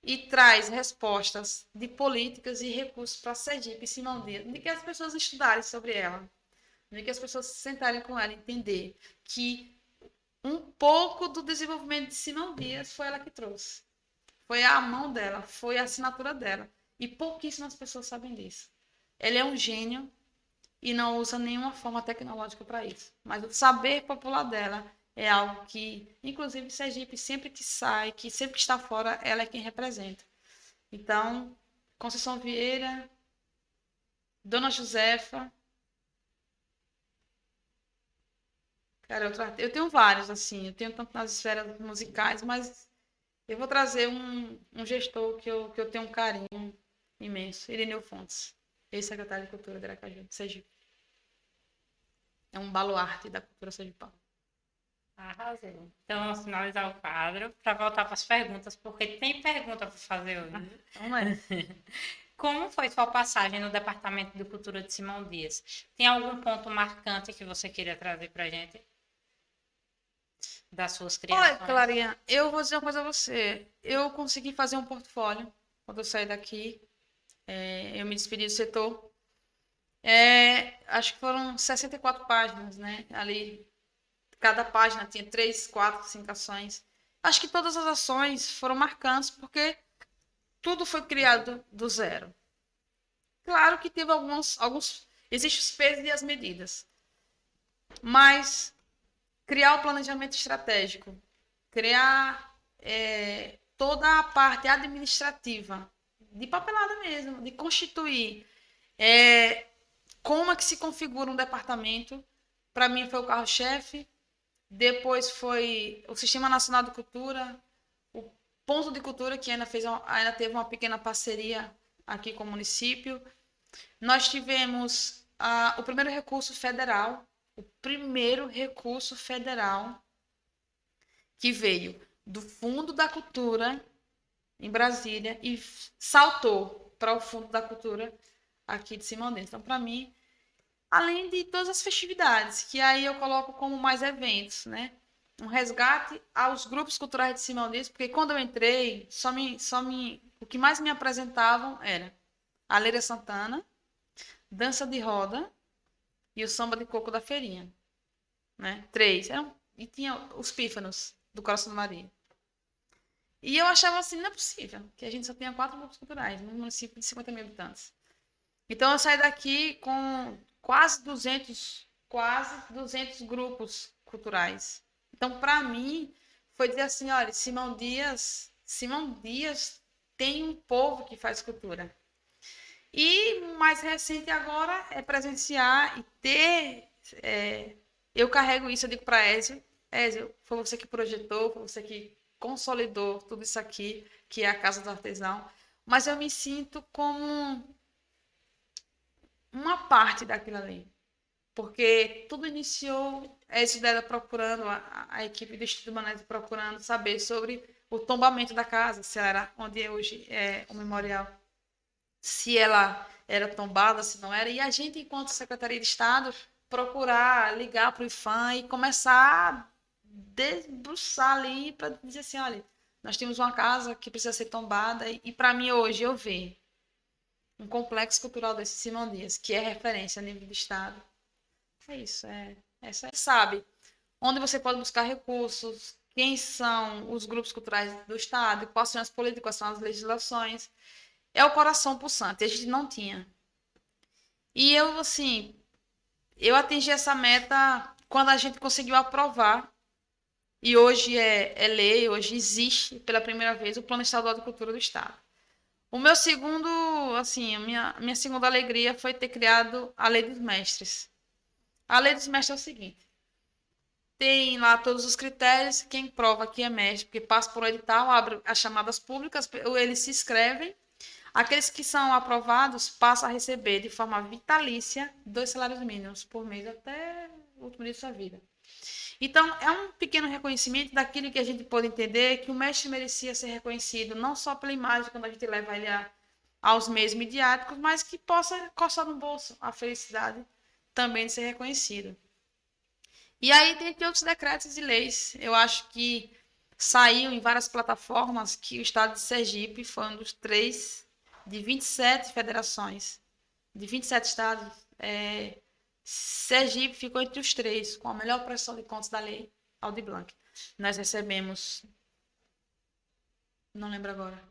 e traz respostas de políticas e recursos para Sergipe e Simão Dias, no dia que as pessoas estudarem sobre ela, no dia que as pessoas se sentarem com ela e entender que um pouco do desenvolvimento de Simão Dias foi ela que trouxe. Foi a mão dela, foi a assinatura dela. E pouquíssimas pessoas sabem disso. Ele é um gênio e não usa nenhuma forma tecnológica para isso. Mas o saber popular dela é algo que, inclusive, Sergipe, sempre que sai, que sempre que está fora, ela é quem representa. Então, Conceição Vieira, Dona Josefa. Cara, eu tenho vários, assim. Eu tenho tanto nas esferas musicais, mas eu vou trazer um gestor que eu tenho um carinho imenso. Irineu Fontes, ex-secretário de Cultura de Aracaju, de Sergipe. É um baluarte da cultura sergipana. Arrasou. Então, vamos finalizar o quadro para voltar para as perguntas, porque tem pergunta para fazer hoje. Vamos lá. Como foi sua passagem no Departamento de Cultura de Simão Dias? Tem algum ponto marcante que você queria trazer para a gente? Das suas criações? Olha, Clarinha, eu vou dizer uma coisa a você. Eu consegui fazer um portfólio quando eu saí daqui. Eu me despedi do setor. Acho que foram 64 páginas, né? Ali, cada página tinha 3, 4, 5 ações. Acho que todas as ações foram marcantes, porque tudo foi criado do zero. Claro que teve alguns... Existem os pesos e as medidas. Mas criar o planejamento estratégico, criar toda a parte administrativa, de papelada mesmo, de constituir como é que se configura um departamento, para mim foi o carro-chefe. Depois foi o Sistema Nacional de Cultura, o Ponto de Cultura, que ainda teve uma pequena parceria aqui com o município. Nós tivemos o primeiro recurso federal, que veio do Fundo da Cultura em Brasília e saltou para o Fundo da Cultura aqui de Simões. Então, para mim, além de todas as festividades, que aí eu coloco como mais eventos, né? Um resgate aos grupos culturais de Simões, porque quando eu entrei, o que mais me apresentavam era a Leira Santana, dança de roda e o samba de coco da feirinha, né? 3. E tinha os pífanos do Coração de Maria. E eu achava assim, não é possível, que a gente só tenha 4 grupos culturais num município de 50 mil habitantes. Então, eu saí daqui com quase 200 grupos culturais. Então, para mim, foi dizer assim, olha, Simão Dias tem um povo que faz cultura. E mais recente agora é presenciar e ter... eu carrego isso, eu digo para Ézio, foi você que projetou, foi você que consolidou tudo isso aqui, que é a Casa do Artesão, mas eu me sinto como uma parte daquilo ali, porque tudo iniciou, Ézio dela procurando, a equipe do Instituto Manese procurando saber sobre o tombamento da casa, se ela era onde hoje é o memorial, se ela era tombada, se não era, e a gente, enquanto Secretaria de Estado, procurar ligar para o IFAM e começar a debruçar ali para dizer assim, olha, nós temos uma casa que precisa ser tombada e para mim hoje eu vejo um complexo cultural desse Simão Dias, que é referência a nível do Estado. É isso, sabe onde você pode buscar recursos, quem são os grupos culturais do Estado, quais são as políticas, quais são as legislações. É o coração pulsante, a gente não tinha. E eu atingi essa meta quando a gente conseguiu aprovar, e hoje é lei, hoje existe pela primeira vez o Plano Estadual de Cultura do Estado. O meu segundo, minha segunda alegria foi ter criado a Lei dos Mestres. A Lei dos Mestres é o seguinte, tem lá todos os critérios, quem prova que é mestre, porque passa por edital, abre as chamadas públicas, eles se inscrevem, aqueles que são aprovados passam a receber de forma vitalícia 2 salários mínimos por mês até o último dia de sua vida. Então, é um pequeno reconhecimento daquilo que a gente pode entender que o mestre merecia ser reconhecido, não só pela imagem, quando a gente leva ele aos meios midiáticos, mas que possa coçar no bolso a felicidade também de ser reconhecido. E aí, dentre outros decretos e leis, eu acho que saiu em várias plataformas que o estado de Sergipe foi um dos 3 de 27 federações, de 27 estados, Sergipe ficou entre os 3, com a melhor prestação de contas da lei Aldir Blanc. Nós recebemos, não lembro agora,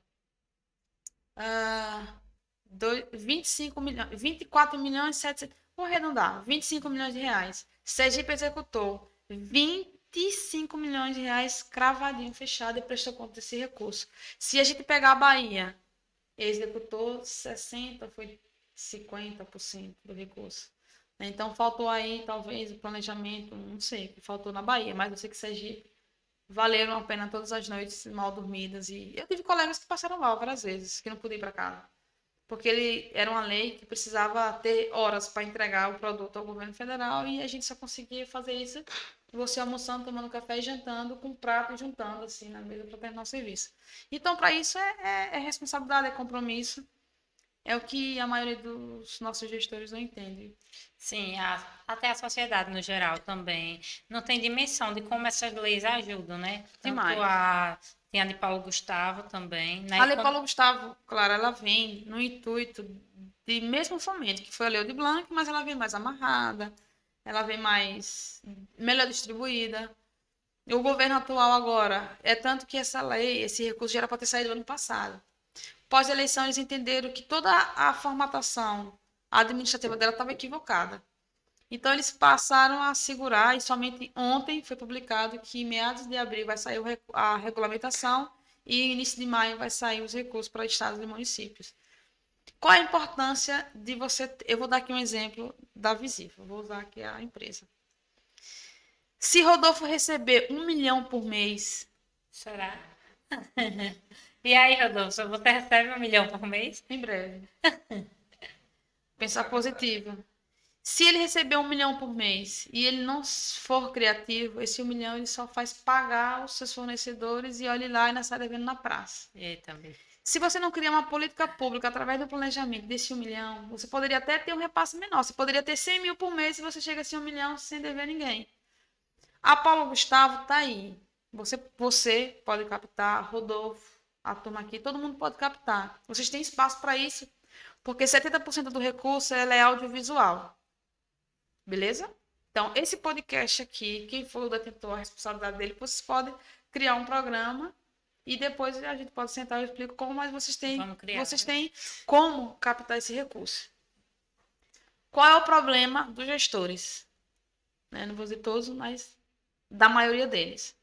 24 milhões e 700, vou arredondar, 25 milhões de reais. Sergipe executou 25 milhões de reais cravadinho, fechado, e prestou conta desse recurso. Se a gente pegar a Bahia, executou 60%, foi 50% do recurso. Então, faltou aí, talvez, o planejamento, não sei, o que faltou na Bahia, mas eu sei que Sergipe valeram a pena todas as noites mal dormidas. E eu tive colegas que passaram mal várias vezes, que não podiam ir para casa. Porque era uma lei que precisava ter horas para entregar o produto ao governo federal e a gente só conseguia fazer isso você almoçando, tomando café e jantando, com um prato e juntando assim na mesa para terminar o serviço. Então, para isso é responsabilidade, é compromisso. É o que a maioria dos nossos gestores não entende. Sim, até a sociedade no geral também não tem dimensão de como essas leis ajudam, né? Demais. Tem a de Paulo Gustavo também, né? A lei Paulo Gustavo, claro, ela vem no intuito de mesmo fomento, que foi a Lei Aldir Blanc, mas ela vem mais amarrada, ela vem melhor distribuída. O governo atual agora, é tanto que essa lei, esse recurso já era para ter saído ano passado. Pós-eleição, eles entenderam que toda a formatação administrativa dela estava equivocada. Então, eles passaram a segurar, e somente ontem foi publicado que em meados de abril vai sair a regulamentação e início de maio vai sair os recursos para estados e municípios. Qual a importância de você... Eu vou dar aqui um exemplo da Visível, vou usar aqui a empresa. Se Rodolfo receber 1 milhão por mês, Será? E aí, Rodolfo, você recebe 1 milhão por mês? em breve, pensar positivo. Se ele receber 1 milhão por mês e ele não for criativo, esse 1 milhão ele só faz pagar os seus fornecedores e olhe lá e não sai devendo na praça. Eita, bicho. Se você não criar uma política pública através do planejamento desse 1 milhão, você poderia até ter um repasse menor. Você poderia ter 100 mil por mês e você chega a esse 1 milhão sem dever a ninguém. A Paulo Gustavo tá aí. Você pode captar, Rodolfo, a turma aqui, todo mundo pode captar. Vocês têm espaço para isso, porque 70% do recurso é audiovisual. Beleza? Então, esse podcast aqui, quem for o detentor, a responsabilidade dele, vocês podem criar um programa e depois a gente pode sentar e eu explico como, mas vocês têm como captar esse recurso. Qual é o problema dos gestores? Não vou dizer todos, mas da maioria deles.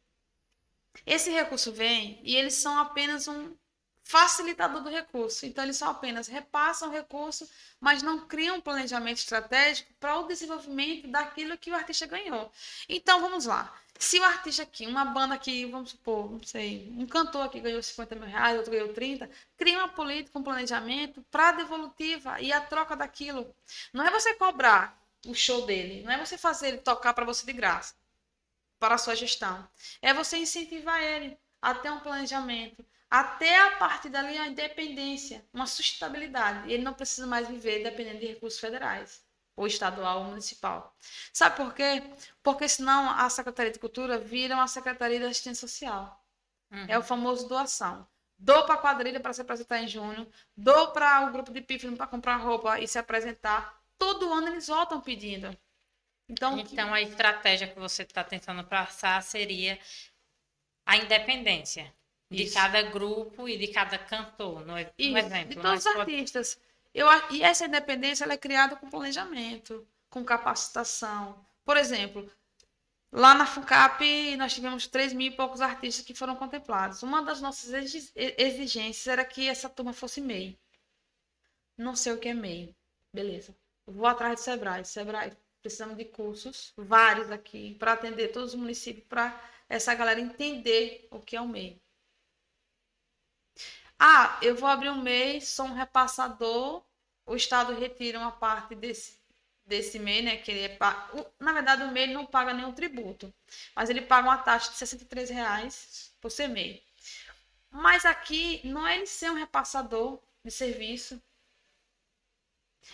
Esse recurso vem e eles são apenas um facilitador do recurso. Então, eles só apenas repassam o recurso, mas não criam um planejamento estratégico para o desenvolvimento daquilo que o artista ganhou. Então, vamos lá. Se o artista aqui, uma banda aqui, vamos supor, não sei, um cantor aqui ganhou 50 mil reais, outro ganhou 30, cria uma política, um planejamento para a devolutiva e a troca daquilo. Não é você cobrar o show dele, não é você fazer ele tocar para você de graça, para a sua gestão. É você incentivar ele a ter um planejamento, até a partir dali a independência, uma sustentabilidade. Ele não precisa mais viver dependendo de recursos federais, ou estadual ou municipal. Sabe por quê? Porque senão a Secretaria de Cultura vira uma Secretaria de Assistência Social. É o famoso doação. Dou para a quadrilha para se apresentar em junho, dou para o grupo de pífano para comprar roupa e se apresentar. Todo ano eles voltam pedindo. Então a estratégia que você está tentando passar seria a independência de cada grupo e de cada cantor, no exemplo. De todos os artistas. E essa independência ela é criada com planejamento, com capacitação. Por exemplo, lá na FUNCAP nós tivemos 3 mil e poucos artistas que foram contemplados. Uma das nossas exigências era que essa turma fosse MEI. Não sei o que é MEI. Beleza. Vou atrás do Sebrae. Sebrae, precisamos de cursos, vários aqui, para atender todos os municípios, para essa galera entender o que é o MEI. Eu vou abrir um MEI, sou um repassador, o Estado retira uma parte desse MEI, né? Que ele na verdade, o MEI não paga nenhum tributo, mas ele paga uma taxa de R$63 por ser MEI. Mas aqui não é ele ser um repassador de serviço.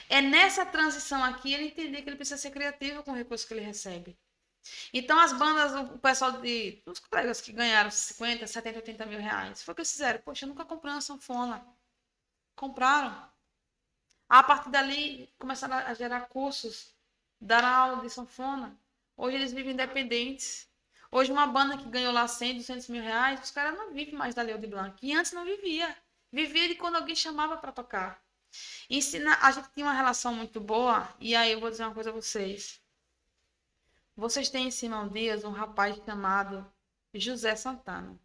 É nessa transição aqui ele entender que ele precisa ser criativo com o recurso que ele recebe. Então, as bandas, o pessoal os colegas que ganharam 50, 70, 80 mil reais, foi o que eles fizeram. Poxa, eu nunca comprei uma sanfona. Compraram. A partir dali, começaram a gerar cursos, dar aula de sanfona. Hoje eles vivem independentes. Hoje, uma banda que ganhou lá 100, 200 mil reais, os caras não vivem mais da Lei de Blanc. E antes não vivia. Vivia de quando alguém chamava para tocar. A gente tinha uma relação muito boa, e aí eu vou dizer uma coisa a vocês. Vocês têm em Simão Dias um rapaz chamado José Santana,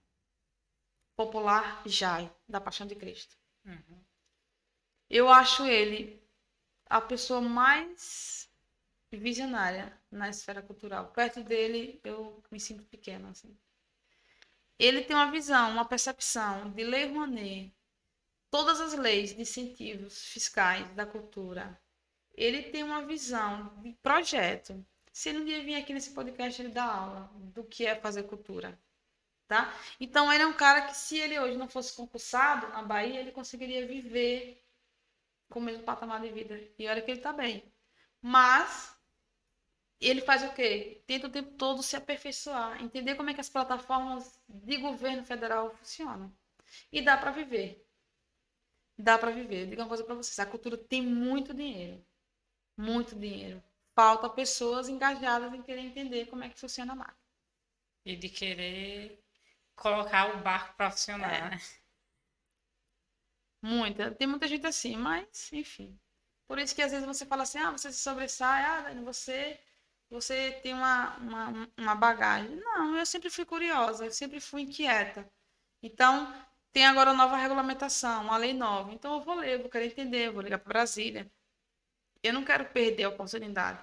popular Jai, da Paixão de Cristo. Eu acho ele a pessoa mais visionária na esfera cultural. Perto dele, eu me sinto pequena. Assim. Ele tem uma visão, uma percepção de Lei Rouanet, todas as leis de incentivos fiscais da cultura. Ele tem uma visão de projeto. Se ele um dia vir aqui nesse podcast, ele dá aula do que é fazer cultura. Tá? Então, ele é um cara que, se ele hoje não fosse concursado na Bahia, ele conseguiria viver com o mesmo patamar de vida. E olha que ele está bem. Mas, ele faz o quê? Tenta o tempo todo se aperfeiçoar, entender como é que as plataformas de governo federal funcionam. E dá para viver. Dá para viver. Eu digo uma coisa para vocês. A cultura tem muito dinheiro. Muito dinheiro. Falta pessoas engajadas em querer entender como é que funciona a máquina. E de querer colocar o barco para funcionar, né? Tem muita gente assim, mas, enfim. Por isso que às vezes você fala assim, você se sobressai, Dani, você tem uma bagagem. Não, eu sempre fui curiosa, eu sempre fui inquieta. Então, tem agora uma nova regulamentação, uma lei nova. Então, eu vou ler, eu vou querer entender, eu vou ligar para Brasília. Eu não quero perder a oportunidade.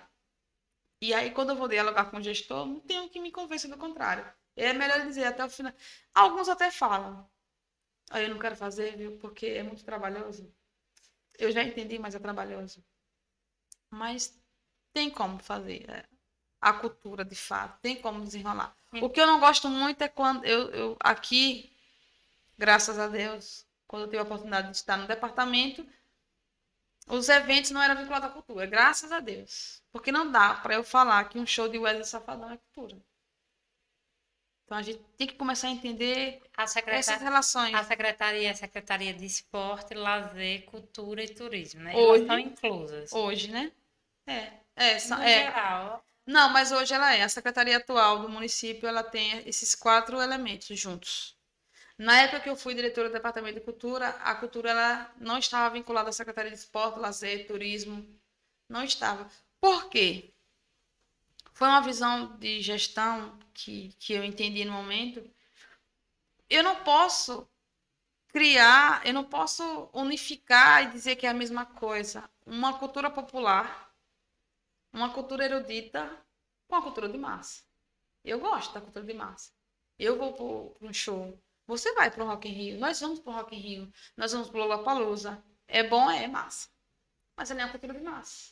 E aí, quando eu vou dialogar com o gestor, não tenho que me convencer do contrário. É melhor dizer até o final. Alguns até falam. Aí eu não quero fazer, viu? Porque é muito trabalhoso. Eu já entendi, mas é trabalhoso. Mas tem como fazer a cultura, de fato. Tem como desenrolar. O que eu não gosto muito é quando eu aqui, graças a Deus, quando eu tive a oportunidade de estar no departamento, os eventos não eram vinculados à cultura. Graças a Deus. Porque não dá para eu falar que um show de Wesley Safadão é cultura. Então a gente tem que começar a entender essas relações. A secretaria é a Secretaria de Esporte, Lazer, Cultura e Turismo, né? Hoje- Elas são inclusas. Hoje, né? No geral, Não, mas hoje ela é. A secretaria atual do município, ela tem esses 4 elementos juntos. Na época que eu fui diretora do Departamento de Cultura, a cultura ela não estava vinculada à Secretaria de Esporte, Lazer, Turismo. Não estava. Por quê? Foi uma visão de gestão que eu entendi no momento. Eu não posso criar, eu não posso unificar e dizer que é a mesma coisa. Uma cultura popular, uma cultura erudita com a cultura de massa. Eu gosto da cultura de massa. Eu vou para um show. Você vai para o Rock in Rio. Nós vamos para o Rock in Rio. Nós vamos para o Lollapalooza. É bom, é massa. Mas ela é uma cultura de massa.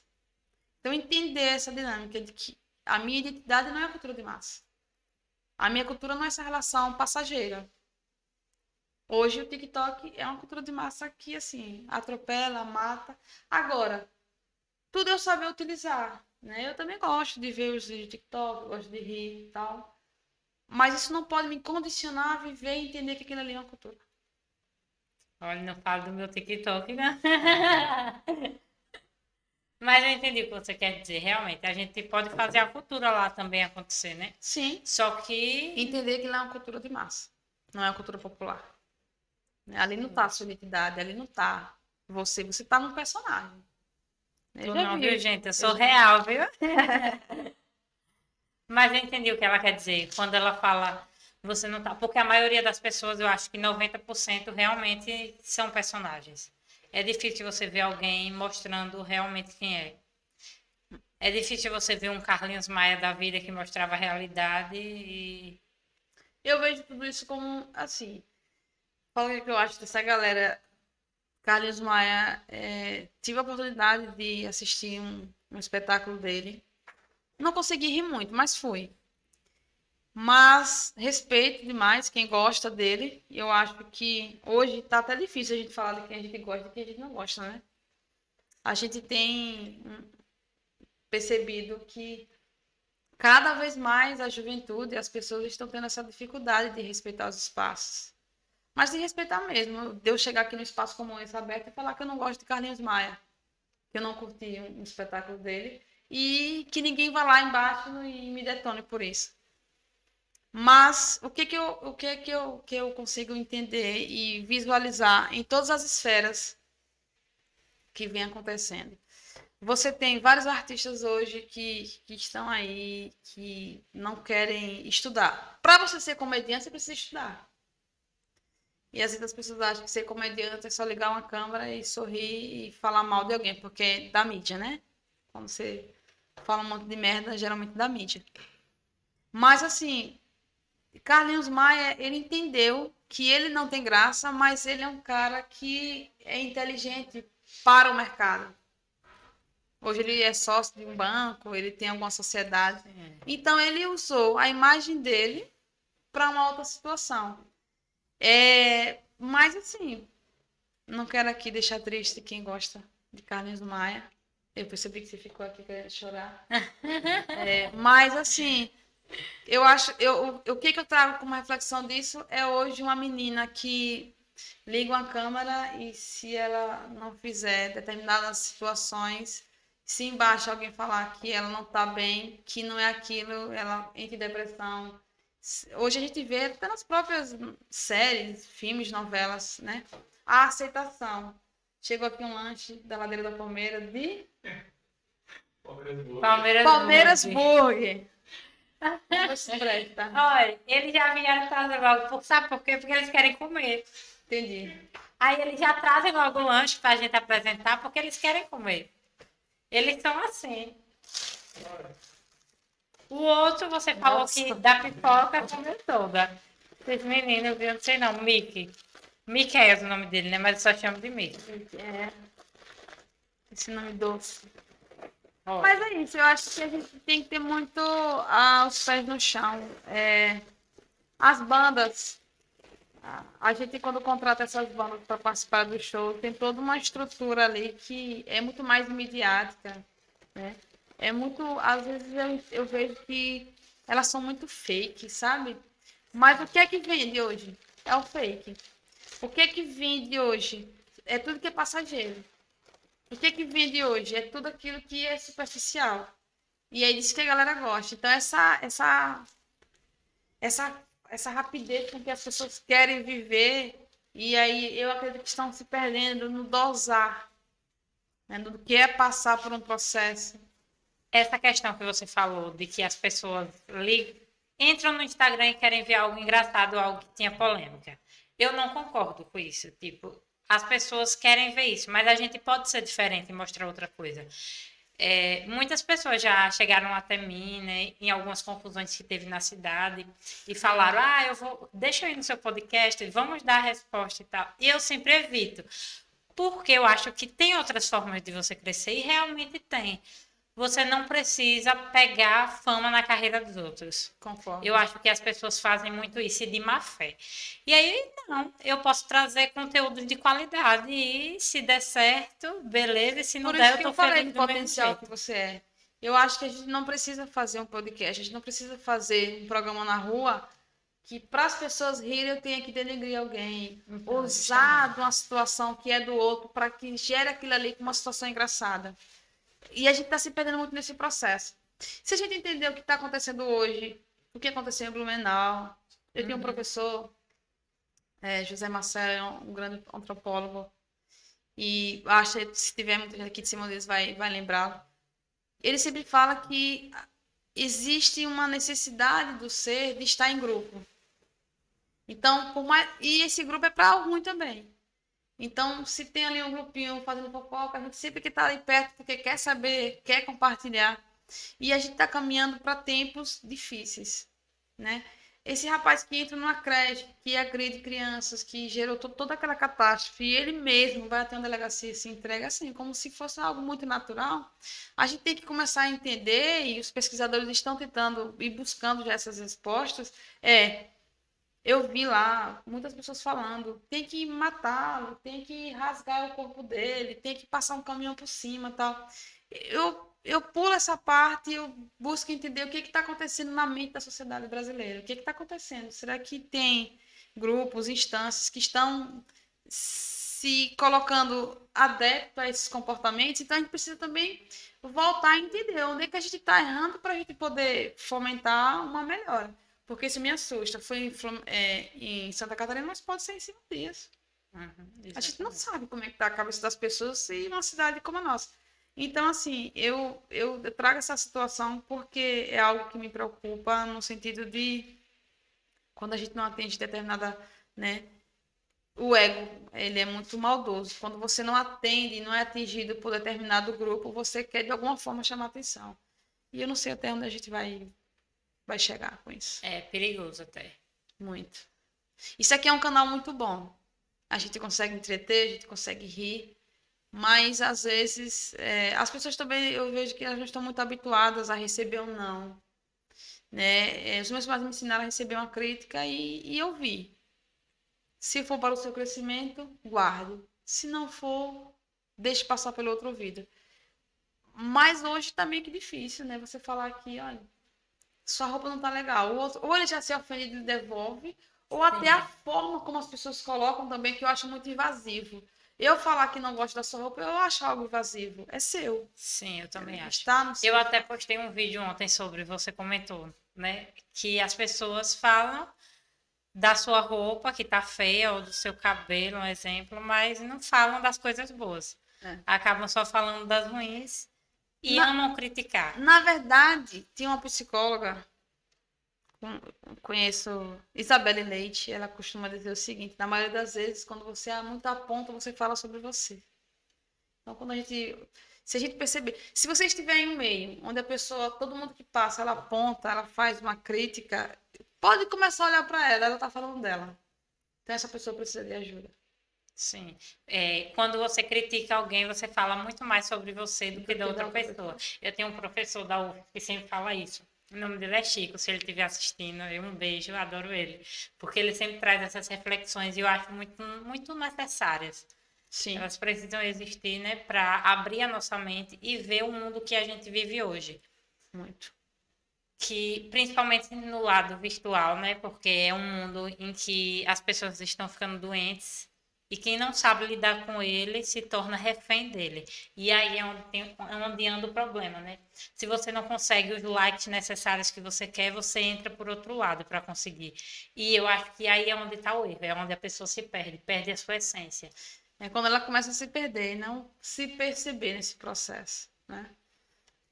Então, entender essa dinâmica de que a minha identidade não é a cultura de massa. A minha cultura não é essa relação passageira. Hoje, o TikTok é uma cultura de massa que, assim, atropela, mata. Agora, tudo eu saber utilizar, né? Eu também gosto de ver os vídeos de TikTok, gosto de rir e tal. Mas isso não pode me condicionar a viver e entender que aquilo ali é uma cultura. olha, não falo do meu TikTok, né? Mas eu entendi o que você quer dizer. Realmente, a gente pode fazer a cultura lá também acontecer, né? Sim. Só que Entender que lá é uma cultura de massa. Não é uma cultura popular. Ali não tá a sua identidade, ali não tá você. Você tá num personagem. tu não, viu, gente? Eu sou real, viu? Mas eu entendi o que ela quer dizer. Quando ela fala, você não tá. Porque a maioria das pessoas, eu acho que 90% realmente são personagens. É difícil você ver alguém mostrando realmente quem é. É difícil você ver um Carlinhos Maia da vida que mostrava a realidade e. Eu vejo tudo isso como assim. Fala o que eu acho dessa galera. Carlinhos Maia, tive a oportunidade de assistir um espetáculo dele. Não consegui rir muito, mas fui. Mas respeito demais quem gosta dele. E eu acho que hoje tá até difícil a gente falar de quem a gente gosta e de quem a gente não gosta, né? A gente tem percebido que cada vez mais a juventude e as pessoas estão tendo essa dificuldade de respeitar os espaços. Mas de respeitar mesmo. De eu chegar aqui no espaço como esse aberto e falar que eu não gosto de Carlinhos Maia. Que eu não curti um espetáculo dele. E que ninguém vá lá embaixo e me detone por isso. Mas o que eu consigo entender e visualizar em todas as esferas que vem acontecendo? Você tem vários artistas hoje que estão aí, que não querem estudar. Para você ser comediante, você precisa estudar. E às vezes as pessoas acham que ser comediante é só ligar uma câmera e sorrir e falar mal de alguém, porque é da mídia, né? Quando você fala um monte de merda, geralmente da mídia. Mas assim, Carlinhos Maia, ele entendeu que ele não tem graça, mas ele é um cara que é inteligente para o mercado. Hoje ele é sócio de um banco, ele tem alguma sociedade. Então ele usou a imagem dele para uma outra situação. Mas assim, não quero aqui deixar triste quem gosta de Carlinhos Maia. Eu percebi que você ficou aqui querendo chorar. Mas assim, eu acho, o que eu trago como reflexão disso é hoje uma menina que liga uma câmera e se ela não fizer determinadas situações, se embaixo alguém falar que ela não está bem, que não é aquilo, ela entra em depressão. Hoje a gente vê até nas próprias séries, filmes, novelas, né? A aceitação. Chegou aqui um lanche da Ladeira da Palmeira de Palmeiras Burger. Olha, eles já vieram trazer logo, sabe por quê? Porque eles querem comer. Entendi. Aí eles já trazem logo o lanche pra gente apresentar, porque eles querem comer. Eles são assim. O outro, você falou Nossa. que da pipoca comeu toda. Esses meninos, eu não sei não, Mickey. Mickey é o nome dele, né? Mas eu só chamo de Mickey. É, esse nome doce. Ó, Mas é isso, eu acho que a gente tem que ter muito os pés no chão. As bandas, a gente quando contrata essas bandas para participar do show, tem toda uma estrutura ali que é muito mais midiática, né? É muito, às vezes eu vejo que elas são muito fake, sabe? Mas o que é que vende hoje? É o fake. O que é que vende hoje? É tudo que é passageiro. O que é que vende hoje? É tudo aquilo que é superficial. E aí diz que a galera gosta. Então, essa rapidez com que as pessoas querem viver, e aí eu acredito que estão se perdendo no dosar, né, do que é passar por um processo. essa questão que você falou de que as pessoas entram no Instagram e querem ver algo engraçado, algo que tinha polêmica. Eu não concordo com isso. Tipo, as pessoas querem ver isso, mas a gente pode ser diferente e mostrar outra coisa. Muitas pessoas já chegaram até mim, né, em algumas confusões que teve na cidade e falaram: deixa eu ir no seu podcast, vamos dar a resposta e tal. E eu sempre evito, porque eu acho que tem outras formas de você crescer e realmente tem. Você não precisa pegar fama na carreira dos outros. Concordo. Eu acho que as pessoas fazem muito isso e de má fé. E aí, não, eu posso trazer conteúdo de qualidade e se der certo, beleza, e se não Por der, isso eu que tô eu falei feliz do do mesmo potencial jeito. que você é. Eu acho que a gente não precisa fazer um podcast, a gente não precisa fazer um programa na rua que para as pessoas rirem eu tenha que denegrir alguém, Então, usar de uma situação que é do outro para que gere aquilo ali com uma situação engraçada. E a gente está se perdendo muito nesse processo. Se a gente entender o que está acontecendo hoje, o que aconteceu em Blumenau, eu tinha um professor, José Marcelo, um grande antropólogo, e acho que se tiver muita gente aqui de cima deles vai lembrar. Ele sempre fala que existe uma necessidade do ser de estar em grupo. Então, e esse grupo é para algo ruim também. Então, se tem ali um grupinho fazendo fofoca, a gente sempre que está ali perto, porque quer saber, quer compartilhar. E a gente está caminhando para tempos difíceis, né? Esse rapaz que entra numa creche, que agride crianças, que gerou toda aquela catástrofe, e ele mesmo vai até uma delegacia e se entrega assim, como se fosse algo muito natural. A gente tem que começar a entender, e os pesquisadores estão tentando e buscando já essas respostas, eu vi lá muitas pessoas falando, tem que matá-lo, tem que rasgar o corpo dele, tem que passar um caminhão por cima, tal. Eu pulo essa parte e eu busco entender o que está acontecendo na mente da sociedade brasileira. O que está acontecendo? Será que tem grupos, instâncias que estão se colocando adeptos a esses comportamentos? Então a gente precisa também voltar a entender onde é que a gente está errando para a gente poder fomentar uma melhora. Porque isso me assusta. Foi em Santa Catarina, mas pode ser em 5 dias. A gente não sabe como é que está a cabeça das pessoas em uma cidade como a nossa. Então, assim, eu trago essa situação porque é algo que me preocupa no sentido de quando a gente não atende determinada, né? O ego, ele é muito maldoso. Quando você não atende, não é atingido por determinado grupo, você quer de alguma forma chamar atenção. E eu não sei até onde a gente vai chegar com isso. É perigoso até. Muito. Isso aqui é um canal muito bom. A gente consegue entreter, a gente consegue rir, mas às vezes as pessoas também, eu vejo que elas não estão muito habituadas a receber um não. Né? Os meus pais me ensinaram a receber uma crítica e ouvir. Se for para o seu crescimento, guarde. Se não for, deixe passar pelo outro ouvido. Mas hoje está meio que difícil, né? Você falar aqui, olha, sua roupa não tá legal. Ou ele já se ofende e devolve, ou até a forma como as pessoas colocam também, que eu acho muito invasivo. Eu falar que não gosto da sua roupa, eu acho algo invasivo. É seu. Sim, eu também acho. Está no seu. Eu até postei um vídeo ontem sobre, você comentou, né? Que as pessoas falam da sua roupa que tá feia, ou do seu cabelo, um exemplo, mas não falam das coisas boas. Acabam só falando das ruins e amam criticar. Na verdade, tinha uma psicóloga, conheço Isabelle Leite, ela costuma dizer o seguinte: na maioria das vezes, quando você muito aponta, você fala sobre você. Então, se a gente perceber, se você estiver em um meio onde a pessoa, todo mundo que passa, ela aponta, ela faz uma crítica, pode começar a olhar para ela tá falando dela. Então, essa pessoa precisa de ajuda. Sim. Quando você critica alguém, você fala muito mais sobre você do que da outra pessoa. Eu tenho um professor da UF que sempre fala isso. O nome dele é Chico, se ele estiver assistindo, um beijo, eu adoro ele. Porque ele sempre traz essas reflexões e eu acho muito, muito necessárias. Sim. Elas precisam existir, né, para abrir a nossa mente e ver o mundo que a gente vive hoje. Muito. Que, principalmente no lado virtual, né, porque é um mundo em que as pessoas estão ficando doentes e quem não sabe lidar com ele se torna refém dele. E aí é onde anda o problema, né? Se você não consegue os likes necessários que você quer, você entra por outro lado para conseguir. E eu acho que aí é onde está o erro, é onde a pessoa se perde a sua essência. É quando ela começa a se perder e não se perceber nesse processo, né?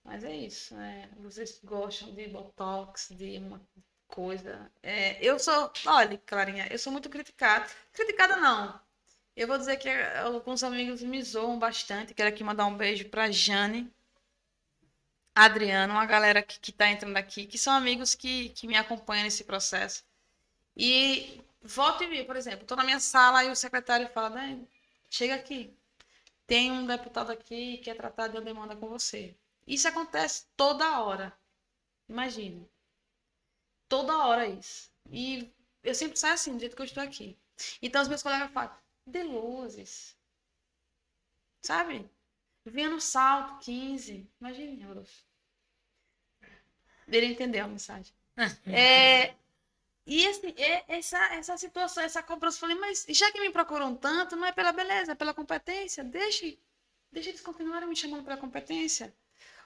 Mas é isso, né? Vocês gostam de botox, de uma coisa. Olha, Clarinha, eu sou muito criticada. Criticada não. Eu vou dizer que alguns amigos me zoam bastante. Quero aqui mandar um beijo para Jane, Adriano, uma galera que tá entrando aqui, que são amigos que me acompanham nesse processo. E volta e meia, por exemplo, estou na minha sala e o secretário fala, né, chega aqui, tem um deputado aqui que quer tratar de uma demanda com você. Isso acontece toda hora. Imagina. Toda hora isso. E eu sempre saio assim, do jeito que eu estou aqui. Então os meus colegas falam, de luzes. Sabe? Vinha no salto 15. Imagine, Rodolfo. Ele entendeu a mensagem. E assim, essa situação, essa cobrança, eu falei, mas já que me procuram tanto, não é pela beleza, é pela competência. Deixa eles continuarem me chamando pela competência.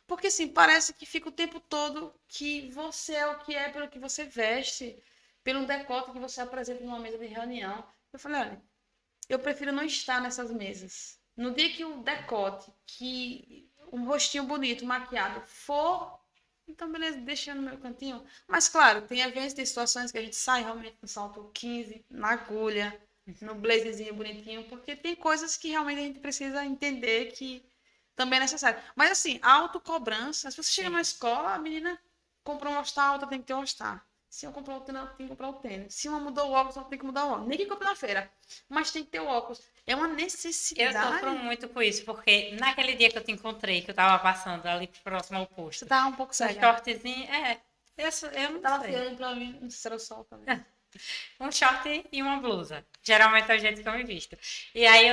Porque assim, parece que fica o tempo todo que você é o que é pelo que você veste, pelo decote que você apresenta numa mesa de reunião. Eu falei, olha, eu prefiro não estar nessas mesas. No dia que o decote, que um rostinho bonito, maquiado, for, então beleza, deixa eu no meu cantinho. Mas claro, tem eventos, tem situações que a gente sai realmente no salto 15, na agulha, no blazerzinho bonitinho, porque tem coisas que realmente a gente precisa entender que também é necessário. Mas assim, a autocobrança, se você chega na escola, a menina comprou um all-star, a outra tem que ter um all-star. Se eu comprar o tênis, ela tem que comprar o tênis. Se uma mudou o óculos, ela tem que mudar o óculos. Nem que compre na feira, mas tem que ter o óculos. É uma necessidade. Eu sofro muito com isso, porque naquele dia que eu te encontrei, que eu tava passando ali próximo ao posto. Você tava um pouco Um cega. shortzinho, eu não Tava sei. olhando pra mim, não sei se era o sol também. Um short e uma blusa. Geralmente é o jeito que eu me visto. E aí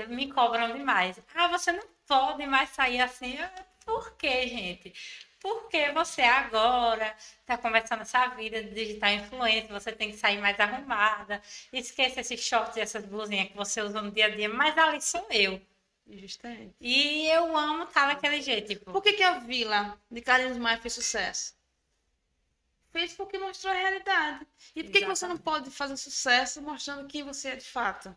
me cobram demais. Ah, você não pode mais sair assim. Por quê, gente? Porque você agora está começando essa vida de digital influencer, você tem que sair mais arrumada. Esqueça esses shorts e essas blusinhas que você usa no dia a dia, mas ali sou eu. Justamente. E eu amo estar daquele jeito. Tipo, Por que a Vila de Carlinhos Maia fez sucesso? Fez porque mostrou a realidade. E por que você não pode fazer sucesso mostrando quem você é de fato?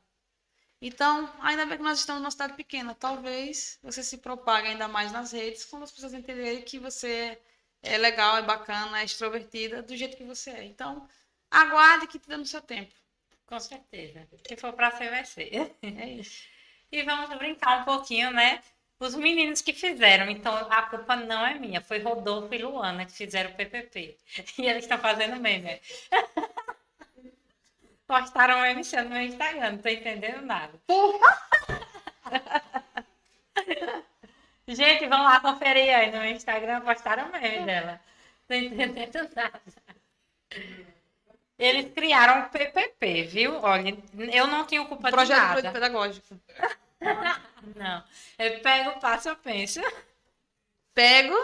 Então, ainda bem que nós estamos numa cidade pequena. Talvez você se propague ainda mais nas redes quando as pessoas entenderem que você é legal, é bacana, é extrovertida, do jeito que você é. Então, aguarde que te dê no seu tempo. com certeza. Se for pra ser, vai ser. É isso. E vamos brincar um pouquinho, né? Os meninos que fizeram, então a culpa não é minha, foi Rodolfo e Luana que fizeram o PPP. E eles estão fazendo meme. Postaram um meme seu no meu Instagram, não tô entendendo nada. Gente, vão lá conferir aí no meu Instagram, postaram um meme dela. Não tô entendendo nada. Eles criaram o PPP, viu? Olha, eu não tenho culpa de Projeto nada. pedagógico. Não, eu pego, passo, eu penso. Pego,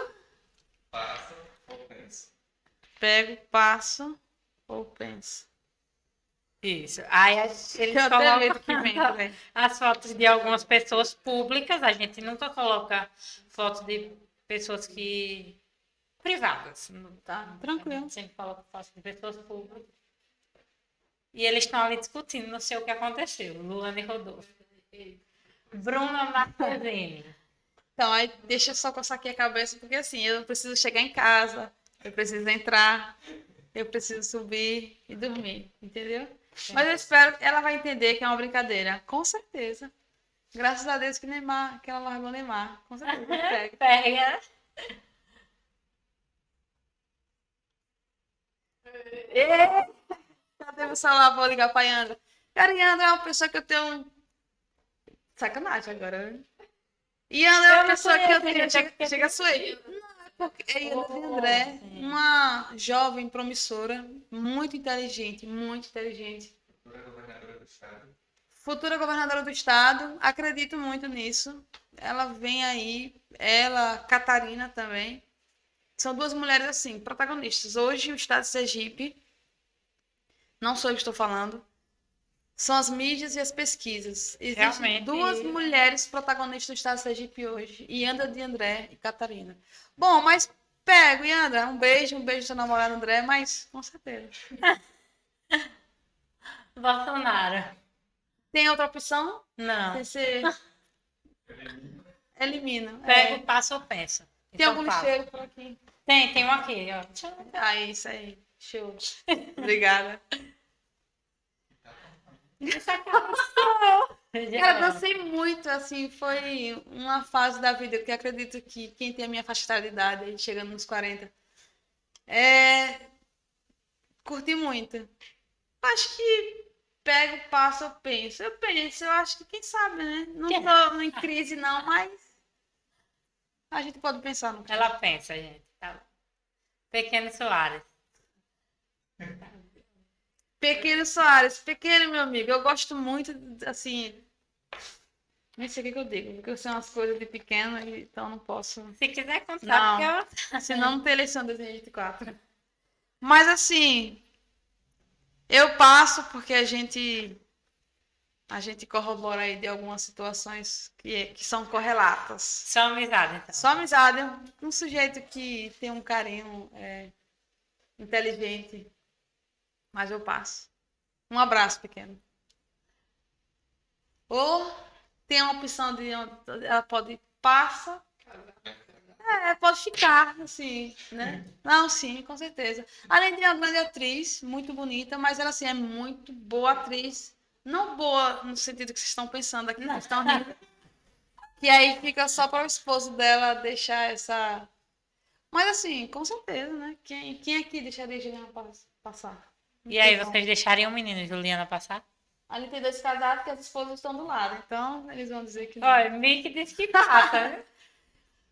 Passa ou pensa. passo ou penso. Isso. Aí eles Eu até medo que vem, colocam né? as fotos de algumas pessoas públicas. A gente nunca coloca fotos de pessoas que privadas, tá? Tranquilo. A gente sempre coloca fotos de pessoas públicas. E eles estão ali discutindo, não sei o que aconteceu. Luana e Rodolfo. Bruna Marquezine. Então, aí deixa eu só coçar aqui a cabeça, porque assim, eu preciso chegar em casa, eu preciso entrar, eu preciso subir e dormir, entendeu? Mas eu espero que ela vai entender que é uma brincadeira, com certeza. Graças a Deus que ela largou o Neymar. Com certeza. Pega. Pega. Cadê meu celular? Vou ligar pra Yandra. Cara, Yandra é uma pessoa que eu tenho. Sacanagem agora, né? Yandra é Eu uma não pessoa que eu conheço, tenho. gente, Chega a suer. Não, é porque é Yandra de André, sim. uma jovem promissora, muito inteligente, muito inteligente. Futura governadora do estado. Futura governadora do estado, acredito muito nisso. Ela vem aí, ela, Catarina também. São duas mulheres assim, protagonistas. Hoje o estado de Sergipe, não sou eu que estou falando, são as mídias e as pesquisas. Existem Realmente. duas mulheres protagonistas do estado de Sergipe hoje, Yandra de André e Catarina. Bom, mas pego, Yandra, um beijo do seu namorado André, mas com certeza. Bolsonaro. Tem outra opção? Não. Você elimina. Pego, passo ou penso. Tem Então algum fala. lixeiro por aqui? Tem um aqui, ó. Ah, isso aí. Show. Obrigada. Cara, dancei muito, assim, foi uma fase da vida que eu acredito que quem tem a minha faixa etária de idade, chegando nos 40, curti muito. Acho que pego, passo, eu penso. Eu acho que quem sabe, né? Não tô em crise não, mas a gente pode pensar no Ela pensa, gente. Tá. Pequeno Soares. Pequeno Soares, pequeno, meu amigo, eu gosto muito, assim, nem sei o que eu digo, porque eu sei umas coisas de pequeno, então não posso, Se quiser Não. contar, porque senão não tem eleição em 2024. Mas, assim, eu passo porque a gente corrobora aí de algumas situações que são correlatas. só amizade, então. Só amizade, um sujeito que tem um carinho inteligente, mas eu passo. Um abraço, pequeno. Ou tem a opção de ela pode passa, pode ficar, assim, né? Não, sim, com certeza. Além de uma grande atriz, muito bonita, mas ela assim é muito boa atriz, não boa no sentido que vocês estão pensando aqui, vocês estão rindo. Que aí fica só para o esposo dela deixar essa. Mas assim, com certeza, né? Quem aqui deixaria a Juliana passar? E aí, vocês deixariam o menino Juliana passar? Ali tem dois casados que as esposas estão do lado, então eles vão dizer que não. Olha, Mick disse que passa, né?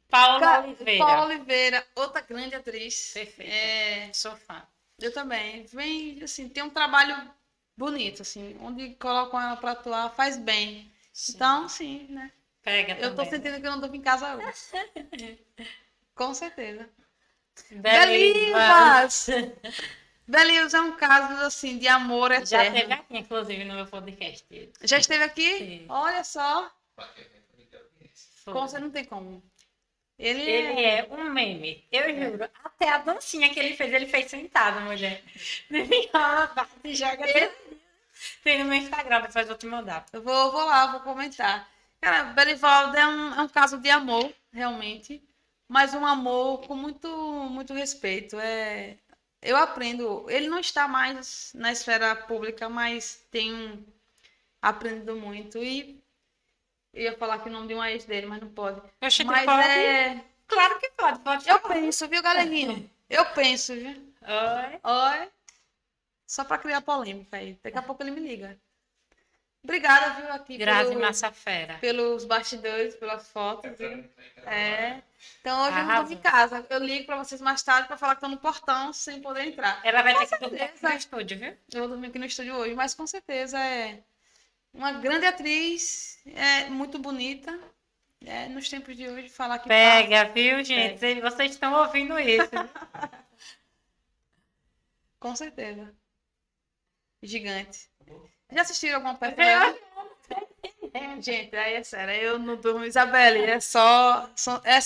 Paula Oliveira. Paula Oliveira, outra grande atriz. Perfeita. Sou fã. Eu também. Vem, assim, tem um trabalho bonito, assim, onde colocam ela pra atuar, faz bem. Sim. Então, sim, né? Pega Eu tô também. sentindo que eu não tô em casa hoje. Com certeza. Belivas. Belivas é um caso, assim, de amor eterno. Já esteve aqui, inclusive, no meu podcast. Já esteve aqui? Sim. Olha só. Foi. Como você não tem como. Ele é um meme, eu juro. Até a dancinha que ele fez sentado, mulher. Ele bate e joga. Tem no meu Instagram, depois eu vou te mandar. Eu vou lá, vou comentar. Cara, Belivaldo é um caso de amor, realmente. Mas um amor com muito respeito. Eu aprendo. Ele não está mais na esfera pública, mas tenho aprendido muito. E eu ia falar aqui o nome de uma ex dele, mas não pode. Oxe, Mas pode? Claro que pode Eu falar. penso, viu, galerinha? Eu penso, viu? Oi. Oi. Só para criar polêmica aí. Daqui a pouco ele me liga. Obrigada, viu, aqui Grazi Massafera. pelos bastidores, pelas fotos. Viu? Então hoje eu não tô Arrasou. em casa. Eu ligo para vocês mais tarde para falar que tô no portão sem poder entrar. Ela vai ter que dormir certeza. no estúdio, viu? Eu vou dormir aqui no estúdio hoje, mas com certeza é uma grande atriz, muito bonita. Nos tempos de hoje, falar que Pega, viu, gente? Vocês estão ouvindo isso. com certeza. Gigante. Já assistiram alguma peça dela? Gente, aí é sério, eu não durmo. Isabelle, é só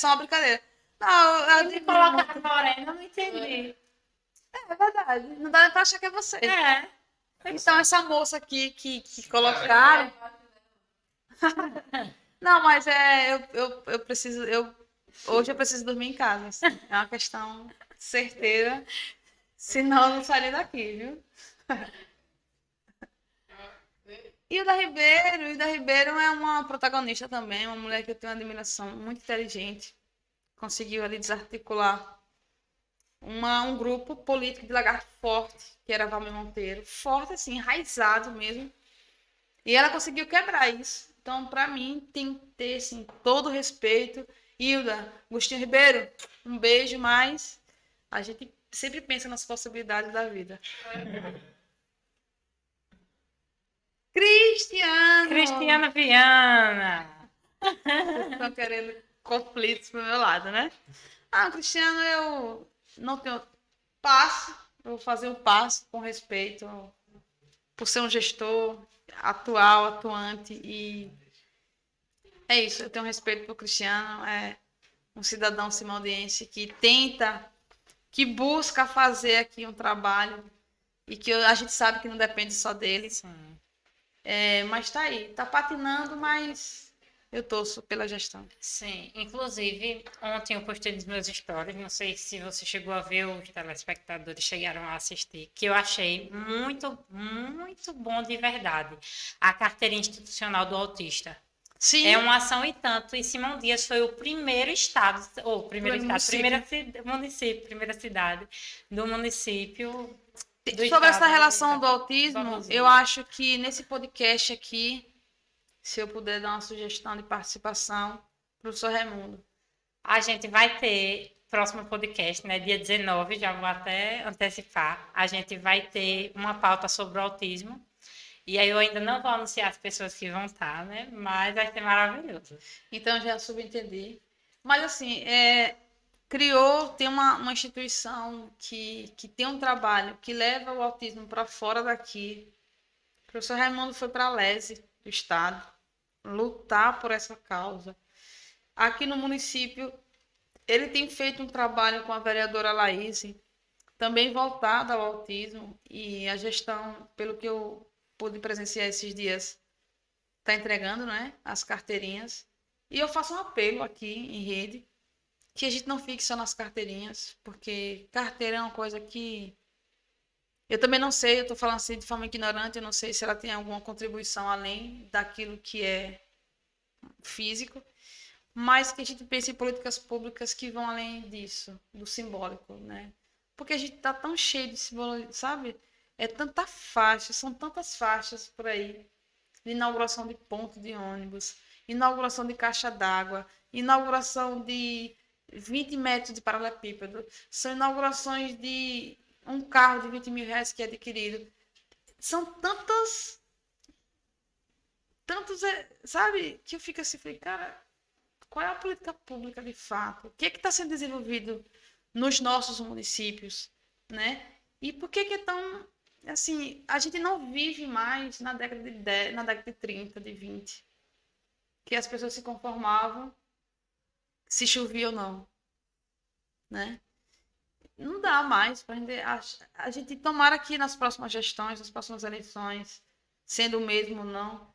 uma brincadeira. Não, eu Me digo, colocar morena, eu não entendi. é verdade. Não dá nem pra achar que é você. É. Então, essa moça aqui que colocaram. Não, mas eu preciso. Hoje eu preciso dormir em casa. Assim. É uma questão certeira. Senão eu não sairia daqui, viu? Hilda Ribeiro é uma protagonista também, uma mulher que eu tenho uma admiração, muito inteligente. Conseguiu ali desarticular um grupo político de lagarto forte, que era Valmir Monteiro. Forte, assim, enraizado mesmo. E ela conseguiu quebrar isso. Então, para mim, tem que ter, assim, todo o respeito. Hilda, Agostinho Ribeiro, um beijo, mas a gente sempre pensa nas possibilidades da vida. Cristiana Viana. Estão querendo conflitos pro meu lado, né? Ah, Cristiano, eu não tenho passo. Eu vou fazer o passo com respeito por ser um gestor atual, atuante. E é isso, eu tenho respeito por Cristiano. É um cidadão simondiense que tenta, que busca fazer aqui um trabalho e que a gente sabe que não depende só dele. Sim. Mas tá aí, tá patinando, mas eu torço pela gestão. Sim, inclusive, ontem eu postei nos meus stories, não sei se você chegou a ver, os telespectadores chegaram a assistir, que eu achei muito, muito bom de verdade, a carteira institucional do autista. Sim, É uma ação e tanto, e Simão Dias foi o primeiro estado, ou primeiro estado, primeira cidade do município do sobre estado, essa relação do autismo, Vamos ver. eu acho que nesse podcast aqui, se eu puder dar uma sugestão de participação, professor Raimundo. A gente vai ter próximo podcast, né? Dia 19, já vou até antecipar. A gente vai ter uma pauta sobre o autismo. E aí eu ainda não vou anunciar as pessoas que vão estar, né? Mas vai ser maravilhoso. Então já subentendi. Mas assim, tem uma instituição que tem um trabalho que leva o autismo para fora daqui. O professor Raimundo foi para a Lese do estado lutar por essa causa. Aqui no município, ele tem feito um trabalho com a vereadora Laís, também voltado ao autismo, e a gestão, pelo que eu pude presenciar esses dias, está entregando, né, as carteirinhas. E eu faço um apelo aqui em rede, que a gente não fique só nas carteirinhas, porque carteira é uma coisa que eu também não sei, eu estou falando assim de forma ignorante, eu não sei se ela tem alguma contribuição além daquilo que é físico, mas que a gente pense em políticas públicas que vão além disso, do simbólico, né? Porque a gente está tão cheio de simbologia, sabe? É tanta faixa, são tantas faixas por aí, de inauguração de ponto de ônibus, inauguração de caixa d'água, inauguração de 20 metros de paralelepípedo, são inaugurações de um carro de 20 mil reais que é adquirido. São tantos, sabe, que eu fico assim, falei, cara, qual é a política pública de fato? O que é que está sendo desenvolvido nos nossos municípios, né? E por que é tão, assim, a gente não vive mais na década de 10, na década de 30, de 20, que as pessoas se conformavam se chovia ou não, né? Não dá mais para a gente tomara que nas próximas gestões, nas próximas eleições, sendo o mesmo ou não,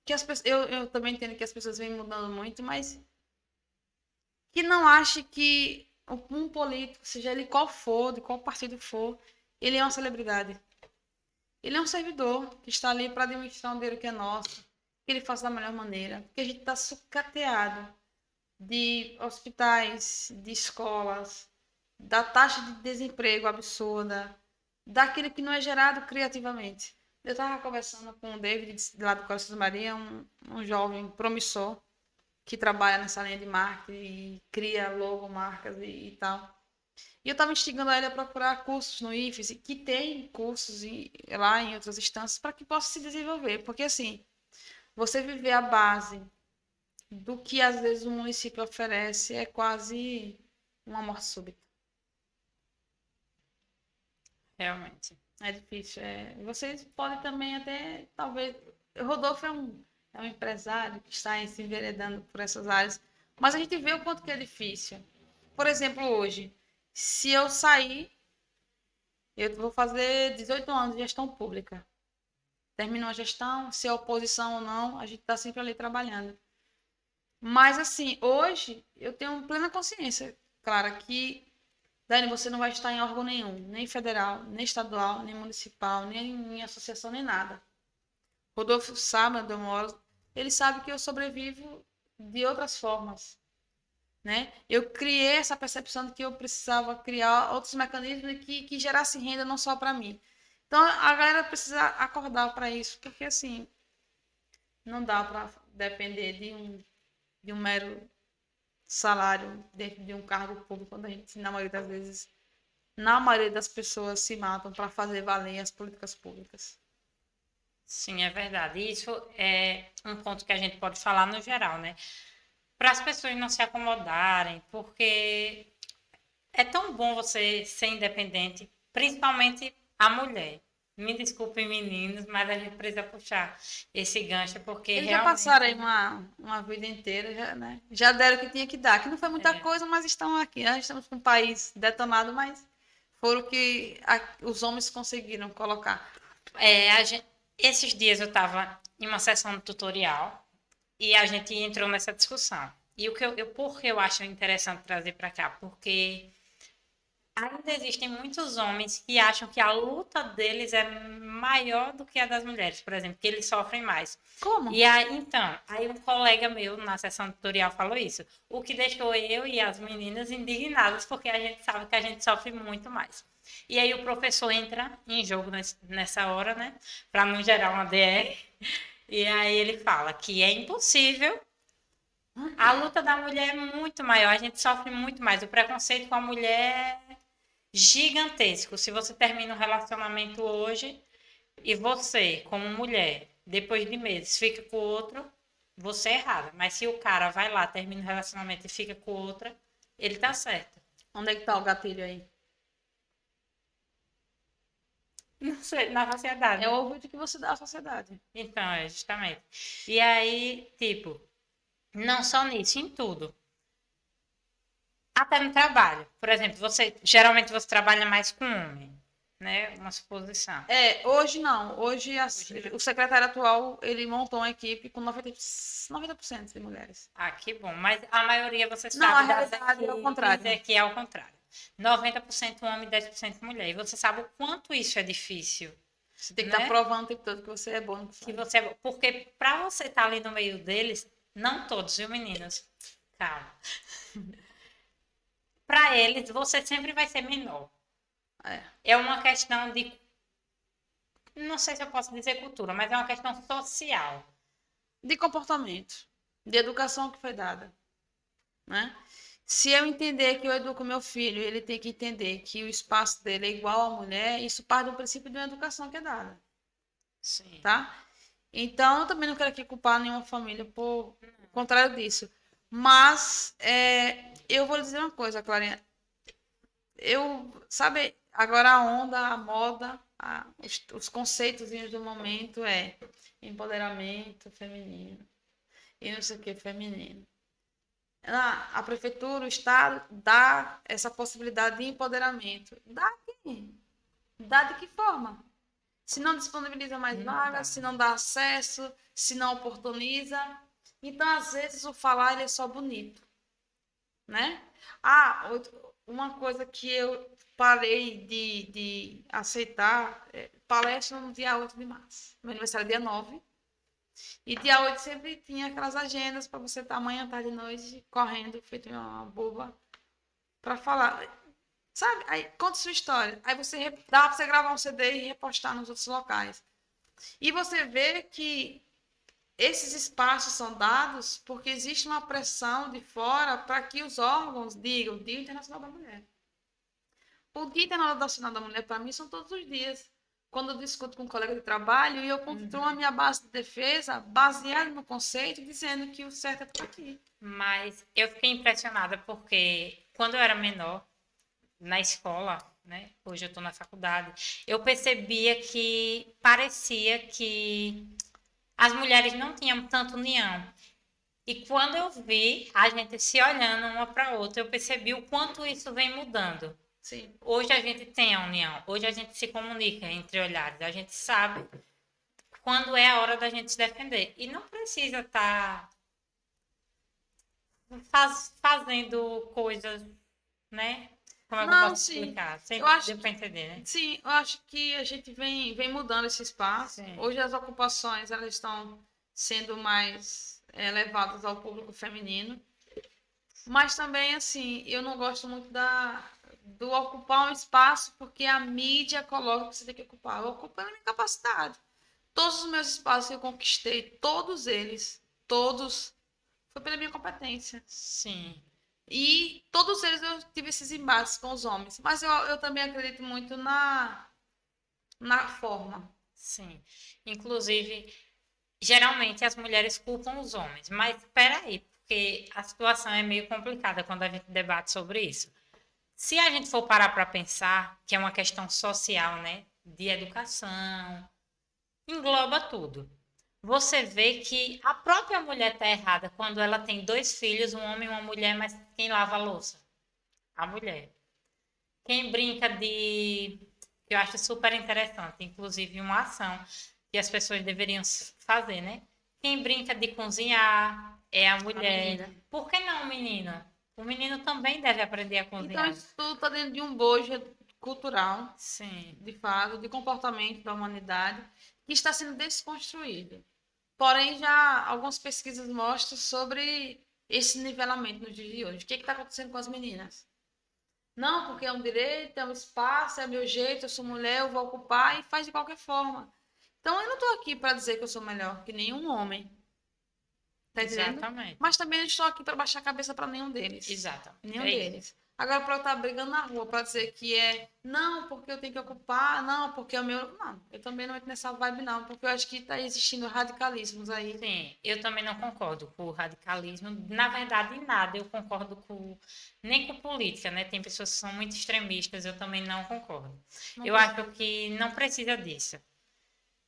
que as pessoas, eu também entendo que as pessoas vêm mudando muito, mas que não ache que um político, seja ele qual for, de qual partido for, ele é uma celebridade. Ele é um servidor que está ali para administrar um dinheiro que é nosso, que ele faça da melhor maneira, porque a gente está sucateado de hospitais, de escolas, da taxa de desemprego absurda, daquilo que não é gerado criativamente. Eu estava conversando com o David, lá do Costa Maria, um jovem promissor, que trabalha nessa linha de marketing e cria logomarcas e tal. E eu estava instigando ele a procurar cursos no IFES, que tem cursos lá em outras instâncias, para que possa se desenvolver. Porque, assim, você viver a base do que, às vezes, o município oferece é quase uma morte súbita. Realmente. É difícil. Vocês podem também até, talvez... Rodolfo é um empresário que está se enveredando por essas áreas, mas a gente vê o quanto que é difícil. Por exemplo, hoje, se eu sair, eu vou fazer 18 anos de gestão pública. Termino a gestão, se é oposição ou não, a gente está sempre ali trabalhando. Mas, assim, hoje, eu tenho plena consciência, Clara, que, Dani, você não vai estar em órgão nenhum, nem federal, nem estadual, nem municipal, nem em associação, nem nada. Rodolfo sabe onde eu moro, ele sabe que eu sobrevivo de outras formas, né? Eu criei essa percepção de que eu precisava criar outros mecanismos que gerassem renda não só para mim. Então, a galera precisa acordar para isso, porque assim, não dá para depender de um mero salário dentro de um cargo público, quando a gente, na maioria das vezes, na maioria das pessoas se matam para fazer valer as políticas públicas. Sim, é verdade. Isso é um ponto que a gente pode falar no geral, né? Para as pessoas não se acomodarem, porque é tão bom você ser independente, principalmente a mulher. Me desculpem, meninos, mas a gente precisa puxar esse gancho, porque Eles já realmente... passaram aí uma vida inteira, já, né? Já deram o que tinha que dar, que não foi muita É. coisa, mas estão aqui. Nós estamos com um país detonado, mas foram o que os homens conseguiram colocar. Esses dias eu estava em uma sessão de tutorial e a gente entrou nessa discussão. E por que eu acho interessante trazer para cá? Porque ainda existem muitos homens que acham que a luta deles é maior do que a das mulheres, por exemplo, que eles sofrem mais. Como? E aí, então, um colega meu na sessão tutorial falou isso, o que deixou eu e as meninas indignadas, porque a gente sabe que a gente sofre muito mais. E aí o professor entra em jogo nessa hora, né, para não gerar uma DR, e aí ele fala que é impossível. A luta da mulher é muito maior, a gente sofre muito mais. O preconceito com a mulher é gigantesco. Se você termina um relacionamento hoje e você, como mulher, depois de meses, fica com outro, você é errada. Mas se o cara vai lá, termina o relacionamento e fica com outra, ele tá certo. Onde é que tá o gatilho aí? Não sei, na sociedade. É o ouvido que você dá à sociedade. Então, é justamente. E aí, tipo, não só nisso, em tudo. Até no trabalho. Por exemplo, geralmente você trabalha mais com homem, né? Uma suposição. Hoje não. Hoje o secretário atual, ele montou uma equipe com 90% de mulheres. Ah, que bom. Mas a maioria você Não, sabe a realidade é o contrário. que é o contrário. 90% homem e 10% mulher. E você sabe o quanto isso é difícil. Você tem que né? estar provando o tempo todo que você é bom. Que você é... Porque para você estar ali no meio deles, não todos, viu, meninas? Calma. Para eles, você sempre vai ser menor. É uma questão de... Não sei se eu posso dizer cultura, mas é uma questão social. De comportamento, de educação que foi dada, né? Se eu entender que eu educo meu filho, ele tem que entender que o espaço dele é igual à mulher, isso parte do princípio de uma educação que é dada. Sim. Tá? Então, eu também não quero aqui culpar nenhuma família por contrário disso. Mas, eu vou lhe dizer uma coisa, Clarinha. Sabe, agora a onda, a moda, os conceitos do momento é empoderamento feminino e não sei o que feminino. A prefeitura, o estado dá essa possibilidade de empoderamento. Dá quem? Dá de que forma? Se não disponibiliza mais vagas, se não dá acesso, se não oportuniza. Então, às vezes, o falar ele é só bonito, né? Uma coisa que eu parei de aceitar, palestra no dia 8 de março. Meu aniversário é dia 9. E dia 8 sempre tinha aquelas agendas para você estar amanhã, tarde e noite, correndo, feito uma boba, para falar. Sabe? Aí conta sua história. Aí dá para você gravar um CD e repostar nos outros locais. E você vê que esses espaços são dados porque existe uma pressão de fora para que os órgãos digam Dia Internacional da Mulher. O Dia Internacional da Mulher, para mim, são todos os dias. Quando eu discuto com um colega de trabalho e eu construo a minha base de defesa baseada no conceito, dizendo que o certo é por aqui. Mas eu fiquei impressionada porque quando eu era menor, na escola, né? Hoje eu estou na faculdade, eu percebia que parecia que as mulheres não tinham tanta união. E quando eu vi a gente se olhando uma para a outra, eu percebi o quanto isso vem mudando. Sim. Hoje a gente tem a união, hoje a gente se comunica entre olhares, a gente sabe quando é a hora da gente se defender. E não precisa estar fazendo coisas, né? Como é que eu Não, posso sim. explicar? Sempre Eu acho deu para entender, né? Sim, eu acho que a gente vem mudando esse espaço. Sim. Hoje as ocupações elas estão sendo mais levadas ao público feminino. Mas também, assim, eu não gosto muito do ocupar um espaço porque a mídia coloca que você tem que ocupar. Eu ocupo a minha capacidade. Todos os meus espaços que eu conquistei, todos eles, todos, foi pela minha competência. Sim. E todos eles eu tive esses embates com os homens. Mas eu também acredito muito na forma. Sim. Inclusive, geralmente as mulheres culpam os homens, mas espera aí, porque a situação é meio complicada quando a gente debate sobre isso. Se a gente for parar para pensar, que é uma questão social, né, de educação, engloba tudo. Você vê que a própria mulher está errada quando ela tem 2 filhos, um homem e uma mulher, mas quem lava a louça? A mulher. Quem brinca de que eu acho super interessante, inclusive uma ação que as pessoas deveriam fazer, né? Quem brinca de cozinhar é a mulher. menina. Por que não o menino? O menino também deve aprender a Então, cozinhar. isso tudo está dentro de um bojo cultural, Sim, de fato, de comportamento da humanidade, que está sendo desconstruído. Porém, já algumas pesquisas mostram sobre esse nivelamento nos dias de hoje. O que está acontecendo com as meninas? Não, porque é um direito, é um espaço, é meu jeito, eu sou mulher, eu vou ocupar e faz de qualquer forma. Então, eu não estou aqui para dizer que eu sou melhor que nenhum homem. Tá entendendo? exatamente. Mas também não estou aqui para baixar a cabeça para nenhum deles. Exatamente. Nenhum É isso. deles. Agora, para eu estar brigando na rua, para dizer que não, porque eu tenho que ocupar, não, porque é o meu. Não, eu também não entro nessa vibe, não, porque eu acho que está existindo radicalismos aí. Sim, eu também não concordo com o radicalismo. Na verdade, em nada eu concordo nem com política, né? Tem pessoas que são muito extremistas, eu também não concordo. Não Eu acho que não precisa disso.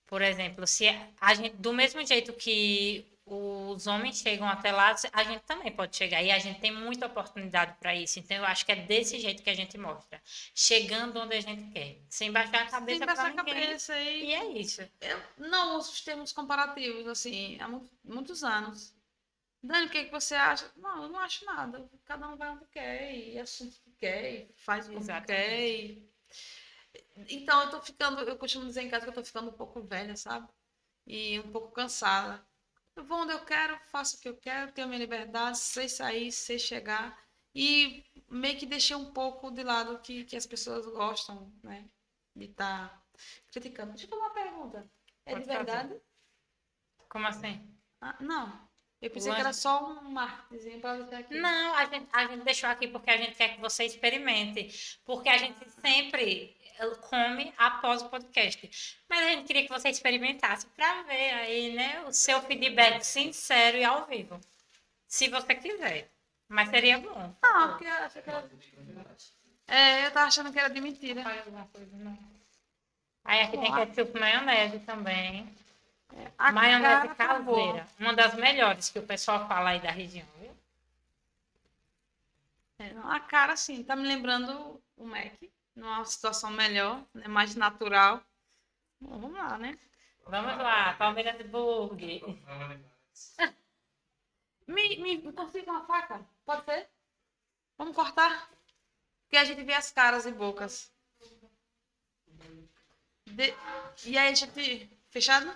Por exemplo, se a gente, do mesmo jeito que os homens chegam até lá, a gente também pode chegar. E a gente tem muita oportunidade para isso. Então, eu acho que é desse jeito que a gente mostra. Chegando onde a gente quer. Sem baixar a cabeça Sem para baixar a ninguém. cabeça aí. E é isso. Eu não uso os termos comparativos, assim, há muitos anos. Dani, o que que você acha? Não, eu não acho nada. Cada um vai onde quer e assume o que quer e faz como Exatamente. quer. Então, eu costumo dizer em casa que eu tô ficando um pouco velha, sabe? E um pouco cansada. Eu vou onde eu quero, faço o que eu quero, tenho a minha liberdade, sei sair, sei chegar. E meio que deixei um pouco de lado que as pessoas gostam, né? De estar criticando. Deixa eu fazer uma pergunta. É Pode de verdade? Como assim? Ah, não. Eu pensei que era só um marketing para deixar aqui. Não, a gente deixou aqui porque a gente quer que você experimente. Porque a gente sempre come após o podcast. Mas a gente queria que você experimentasse para ver aí, né, o seu feedback sincero e ao vivo. Se você quiser. Mas seria bom. Não, porque eu achei que era... eu tava achando que era de mentira. Faz alguma coisa, não. Aí aqui tem ketchup maionese também. A Maionese cara tá boa. caseira. Uma das melhores que o pessoal fala aí da região, viu? A cara, assim, tá me lembrando o Mac. Numa situação melhor, né, mais natural. Bom, vamos lá, né? Vamos lá, Palmeiras Burger. Me consiga uma faca? Pode ser? Vamos cortar? Porque a gente vê as caras e bocas. E aí a gente... Fechado?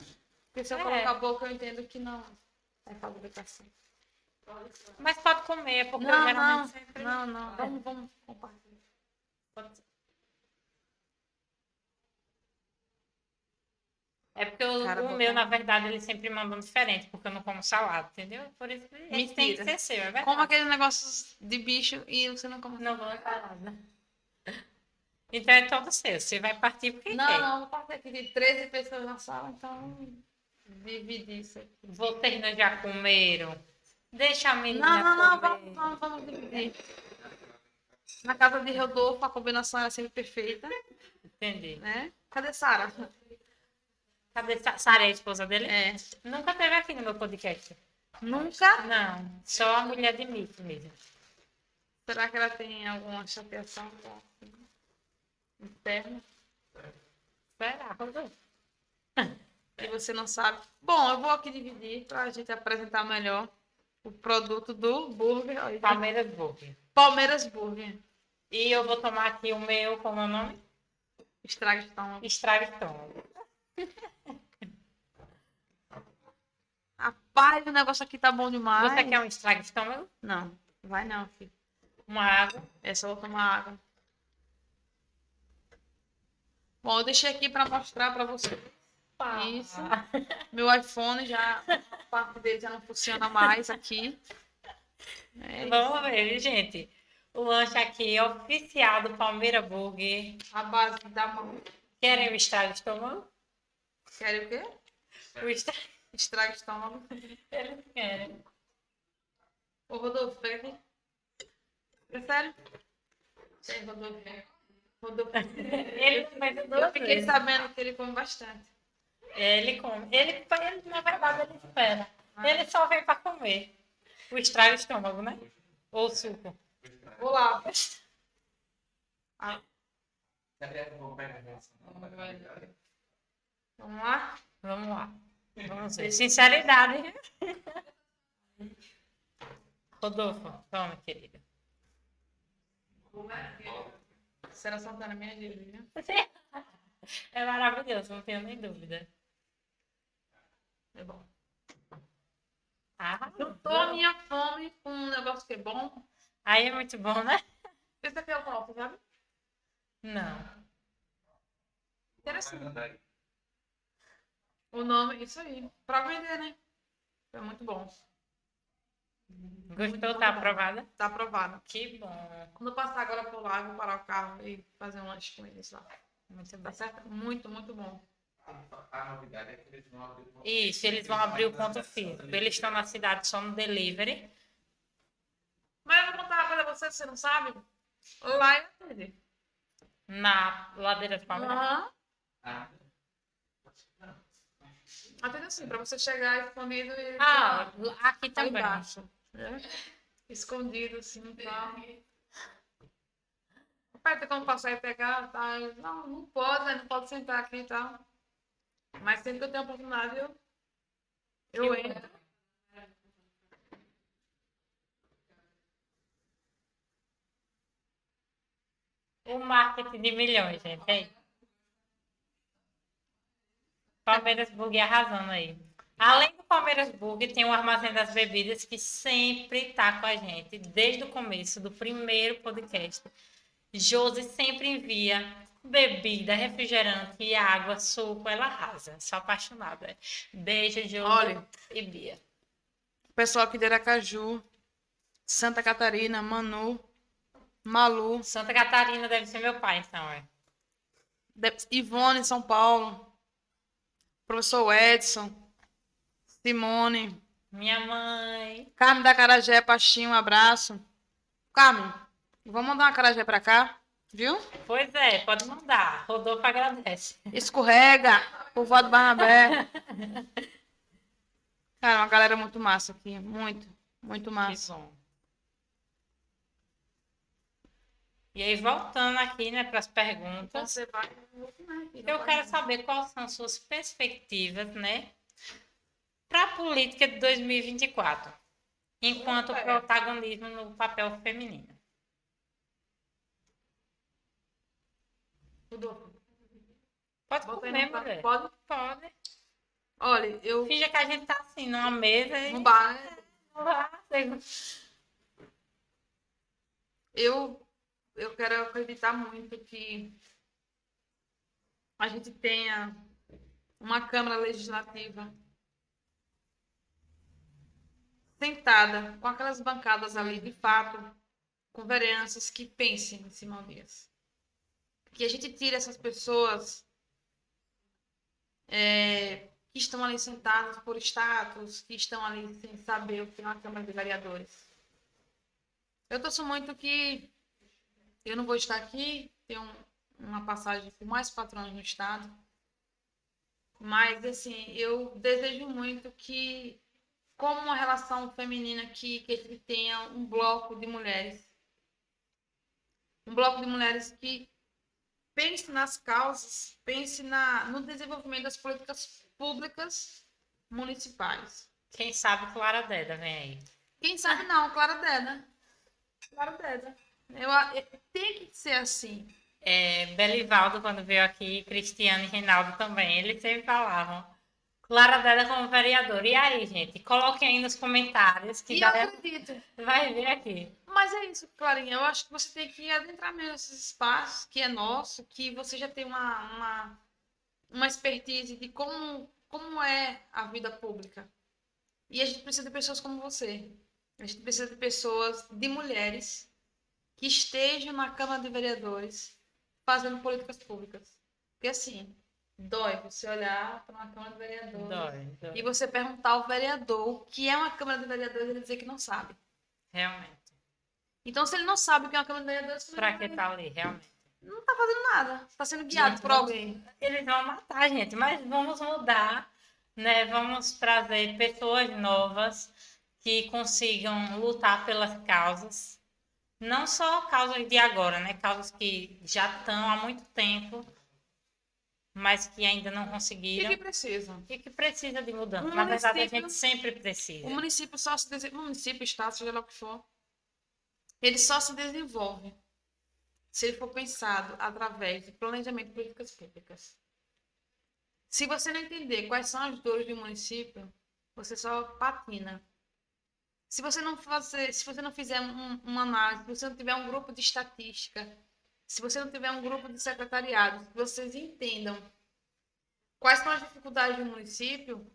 Porque se eu colocar a boca, eu entendo que não é fabricação. Mas pode comer, porque eu Não, geralmente sempre... não. Vamos compartilhar. Pode ser. É porque o meu, na verdade, eles sempre mandam diferente, porque eu não como salada, entendeu? Por isso que eles têm que ser seu, é verdade. Como aquele negócio de bicho e você não come. Não vou salada. Então é todo seu, você vai partir porque quer. Não, vou partir aqui de 13 pessoas na sala, então dividir isso aqui. Vocês já comeram? Deixa a menina Não, comer. vamos dividir. Na casa de Rodolfo, a combinação era sempre perfeita, Entendi. né? Cadê Sara? Cadê Sara, é a esposa dele? É. Nunca teve aqui no meu podcast. Nunca? Não, só a mulher de Mickey mesmo. Será que ela tem alguma chateação interna? Será, Rodolfo? Que você não sabe? Bom, eu vou aqui dividir para a gente apresentar melhor o produto do burger. Olha, Palmeiras Burger. Palmeiras Burger. E eu vou tomar aqui o meu, como é o nome? Estraga o estômago. Estraga estômago. Rapaz, o negócio aqui tá bom demais. Você quer um estraga estômago? Não, vai não, filho. Uma água. Essa eu vou tomar água. Bom, eu deixei aqui pra mostrar pra você. Isso. Meu iPhone já, a parte dele já não funciona mais aqui. É Vamos ver, viu, gente? O lanche aqui é oficial do Palmeira Burger. a base da mão. Querem o estraga estômago? Querem o quê? O estraga... Estraga o estômago. Eles querem. Ô, Rodolfo, pega aqui. É sério? Sei, Rodolfo. Rodolfo. Ele faz Eu duas fiquei vezes. sabendo que ele come bastante. Ele come. Ele, na verdade, ele espera. Ele só vem para comer. O estraga estômago, né? Ou suco. Olá. Cadê a bomba? Vamos lá? Vamos lá. Vamos ver. Sinceridade. Rodolfo, toma, querida. Será Santana, minha diva, viu? É maravilhoso, não tenho nem dúvida. É bom. Ah, Juntou a minha fome com um negócio que é bom. aí é muito bom, né? Esse aqui é o qual, sabe? Não. Interessante. O nome, isso aí. Pra vender, né? É muito bom. Gostou? Tá aprovada? Tá aprovado. Que bom. Quando eu passar agora por lá, eu vou parar o carro e fazer um lanche com eles lá. Muito Tá bem. certo? Muito, muito bom. A novidade é que eles vão abrir o Isso, eles vão abrir o ponto físico. Eles estão na cidade só no delivery. Mas eu vou contar uma coisa pra você, você não sabe? Lá é atende. Na ladeira do Palmeiras. Aham. Ah, Atende assim, pra você chegar escondido e... Ah, aqui tá também. embaixo. Né? Escondido, assim, e tal. Pai, tem como passar e pegar? Tá? Eu, não, não pode, né? Não pode sentar aqui e tal. Mas sempre que eu tenho oportunidade, eu entro. O marketing de milhões, gente. Aí. Palmeiras Burger arrasando aí. Além do Palmeiras Burger, tem o Armazém das Bebidas que sempre tá com a gente, desde o começo do primeiro podcast. Josi sempre envia bebida, refrigerante e água, suco, ela arrasa. Sou apaixonada. Beijo, Josi Olha. e Bia. Pessoal aqui de Aracaju, Santa Catarina, Manu, Malu, Santa Catarina deve ser meu pai, então, é. Ivone, São Paulo, professor Edson, Simone, Minha mãe. Carmen da Acarajé, Pastinho, um abraço. Carmen, vamos mandar uma acarajé pra cá, viu? Pois é, pode mandar. Rodolfo agradece. Escorrega, povoado do Barnabé. Cara, uma galera muito massa aqui, muito, muito Que massa. bom. E aí, voltando aqui, né, para as perguntas, Você vai... eu quero saber quais são suas perspectivas, né, para a política de 2024, enquanto protagonismo no papel feminino. Pode Bota aí comer, no prato. mulher. Pode? Pode. Olha, eu... Finge que a gente tá assim, numa mesa e... No bar, né? Eu quero acreditar muito que a gente tenha uma Câmara Legislativa sentada com aquelas bancadas ali, de fato, com vereanças que pensem em Simão Dias. Que a gente tire essas pessoas que estão ali sentadas por status, que estão ali sem saber o que é uma Câmara de Vereadores. Eu torço muito que eu não vou estar aqui, tenho uma passagem por mais 4 anos no Estado, mas, assim, eu desejo muito que, como uma relação feminina, que a gente tenha um bloco de mulheres. Um bloco de mulheres que pense nas causas, pense no desenvolvimento das políticas públicas municipais. Quem sabe Clara Deda vem aí. Quem sabe não, Clara Deda. Clara Deda. Tem que ser assim. Belivaldo, quando veio aqui, Cristiano e Reinaldo também, eles sempre falavam. Clara Deda como vereadora. E aí, gente? Coloquem aí nos comentários que E eu acredito. vai ver aqui. Mas é isso, Clarinha. Eu acho que você tem que adentrar mesmo nesses espaços que é nosso, que você já tem uma expertise de como é a vida pública. E a gente precisa de pessoas como você. A gente precisa de pessoas, de mulheres, que estejam na Câmara de Vereadores fazendo políticas públicas. Porque assim, dói você olhar para uma Câmara de Vereadores Dói. e você perguntar ao vereador o que é uma Câmara de Vereadores e ele dizer que não sabe. Realmente. Então, se ele não sabe o que é uma Câmara de Vereadores, Pra que tá ali, realmente. não está fazendo nada. Está sendo guiado Gente, por alguém. Eles vão matar a gente, mas vamos mudar, né? Vamos trazer pessoas novas que consigam lutar pelas causas. Não só causas de agora, né? Causas que já estão há muito tempo, mas que ainda não E conseguiram. que precisam. E que precisa de mudança. Um Na verdade, a município- gente sempre precisa. O município só se desenvolve, o município, o estado, seja lá o que for, ele só se desenvolve se ele for pensado através de planejamento de políticas públicas. Se você não entender quais são as dores do município, você só patina. Se você não fizer uma análise, se você não tiver um grupo de estatística, se você não tiver um grupo de secretariado, que vocês entendam quais são as dificuldades do município,